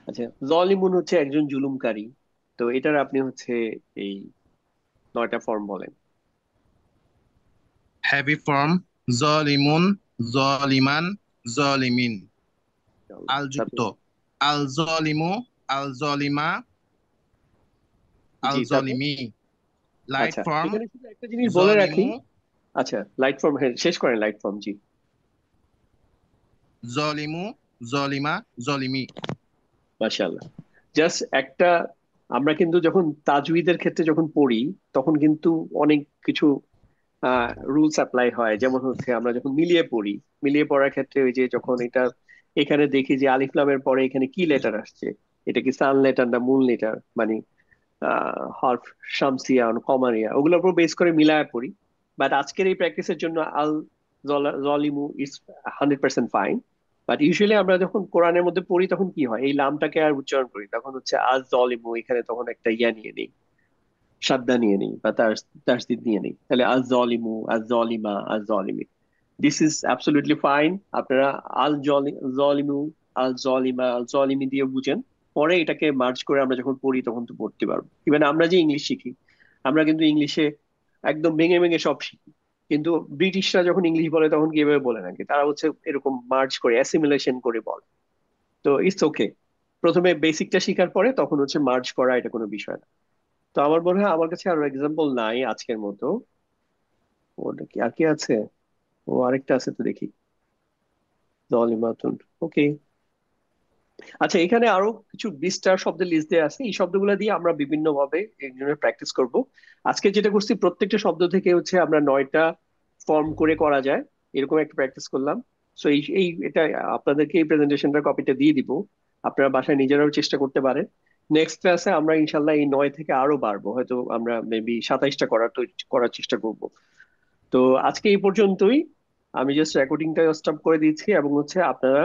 আচ্ছা, জলিমুন হচ্ছে একজন জুলুমকারী। তো এটার আপনি হচ্ছে এই 9টা ফর্ম বলেন। হ্যাভি ফর্ম জলিমুন, জলিমান, জলিমিন। আল যুক্ত তারপর আল জলিমু, আল জলিমা, আল জি, তারপর জলিমি। লাইট আচ্ছা, ফর্ম এখানে শুধু একটা জিনিস বলে রাখি। জলিমু, আচ্ছা, লাইট ফর্ম, হ্যাঁ শেষ করেন লাইট ফর্ম। জি। জলিমু, জলিমা, জলিমি। মাশাআল্লাহ। জাস্ট একটা, আমরা কিন্তু যখন তাজউইদের ক্ষেত্রে যখন পড়ি, তখন কিন্তু অনেক কিছু রুলস অ্যাপ্লাই হয়। যেমন হচ্ছে আমরা যখন মিলিয়ে পড়ি, মিলিয়ে পড়ার ক্ষেত্রে ওই যে যখন এটা এখানে দেখি যে আলিফ লামের পরে এখানে কি লেটার আসছে, এটা কি সান লেটার না মুন লেটার, মানে হরফ শামসিয়া কমারিয়া, ওগুলোর উপর বেস করে মিলায় পড়ি। বাট আজকের এই প্র্যাকটিসের জন্য আল জলিমু ইজ 100% ফাইন। বাট ইউজুয়ালি আমরা যখন কোরআনের মধ্যে পড়ি, তখন কি হয়, এই লামটাকে আর উচ্চারণ করি, তখন হচ্ছে আজ জলিমু, এখানে তখন একটা ইয়া নিয়ে নিই, সাদ্দা নিয়ে নিই বা তাসদিদ নিয়ে নিই, তাহলে আজ জলিমু, আজ জলিমা, আজ জলিমি। This is absolutely fine. আপনারা আল জলিমু, আল জলিমা, আল জলিমি দিয়ে বুঝেন, পরে এটাকে মার্জ করে আমরা যখন পড়ি তখন তো পড়তে পারবো। ইভেন আমরা যে ইংলিশ শিখি, আমরা কিন্তু ইংলিশে একদম ভেঙে ভেঙে সব শিখি, কিন্তু ব্রিটিশরা যখন ইংলিশ বলে তখন কিভাবে বলে নাকি, তারা হচ্ছে এরকম মার্জ করে অ্যাসিমিলেশন করে বলে। তো ইটস ওকে, প্রথমে বেসিকটা শিখার পরে তখন হচ্ছে মার্জ করা, এটা কোনো বিষয় না। তো আমার মনে হয় আমার কাছে আরো এক্সাম্পল নাই আজকের মতো। ওটা কি আর কি আছে? ও আরেকটা আছে তো দেখি, জলিমাতুন। ওকে, আচ্ছা এখানে আরো কিছু বিস্টার শব্দের লিস্ট দেওয়া আছে, এই শব্দগুলো দিয়ে আমরা বিভিন্ন ভাবে একজনের প্র্যাকটিস করব। আজকে যেটা করছি প্রত্যেকটা শব্দ থেকে হচ্ছে আমরা 9টা ফর্ম করে করা যায় এরকম একটা প্র্যাকটিস করলাম। সো এই এই এটা আপনাদেরকে এই প্রেজেন্টেশনটার কপিটা দিয়ে দিব, আপনারা বাসায় নিজেরাও চেষ্টা করতে পারেন। নেক্সট ক্লাসে আমরা ইনশাল্লাহ এই 9 থেকে আরো বাড়বো, হয়তো আমরা মেবি 27টা করার চেষ্টা করব। তো আজকে এই পর্যন্তই, আমি জাস্ট রেকর্ডিংটা স্টপ করে দিচ্ছি এবং হচ্ছে আপনারা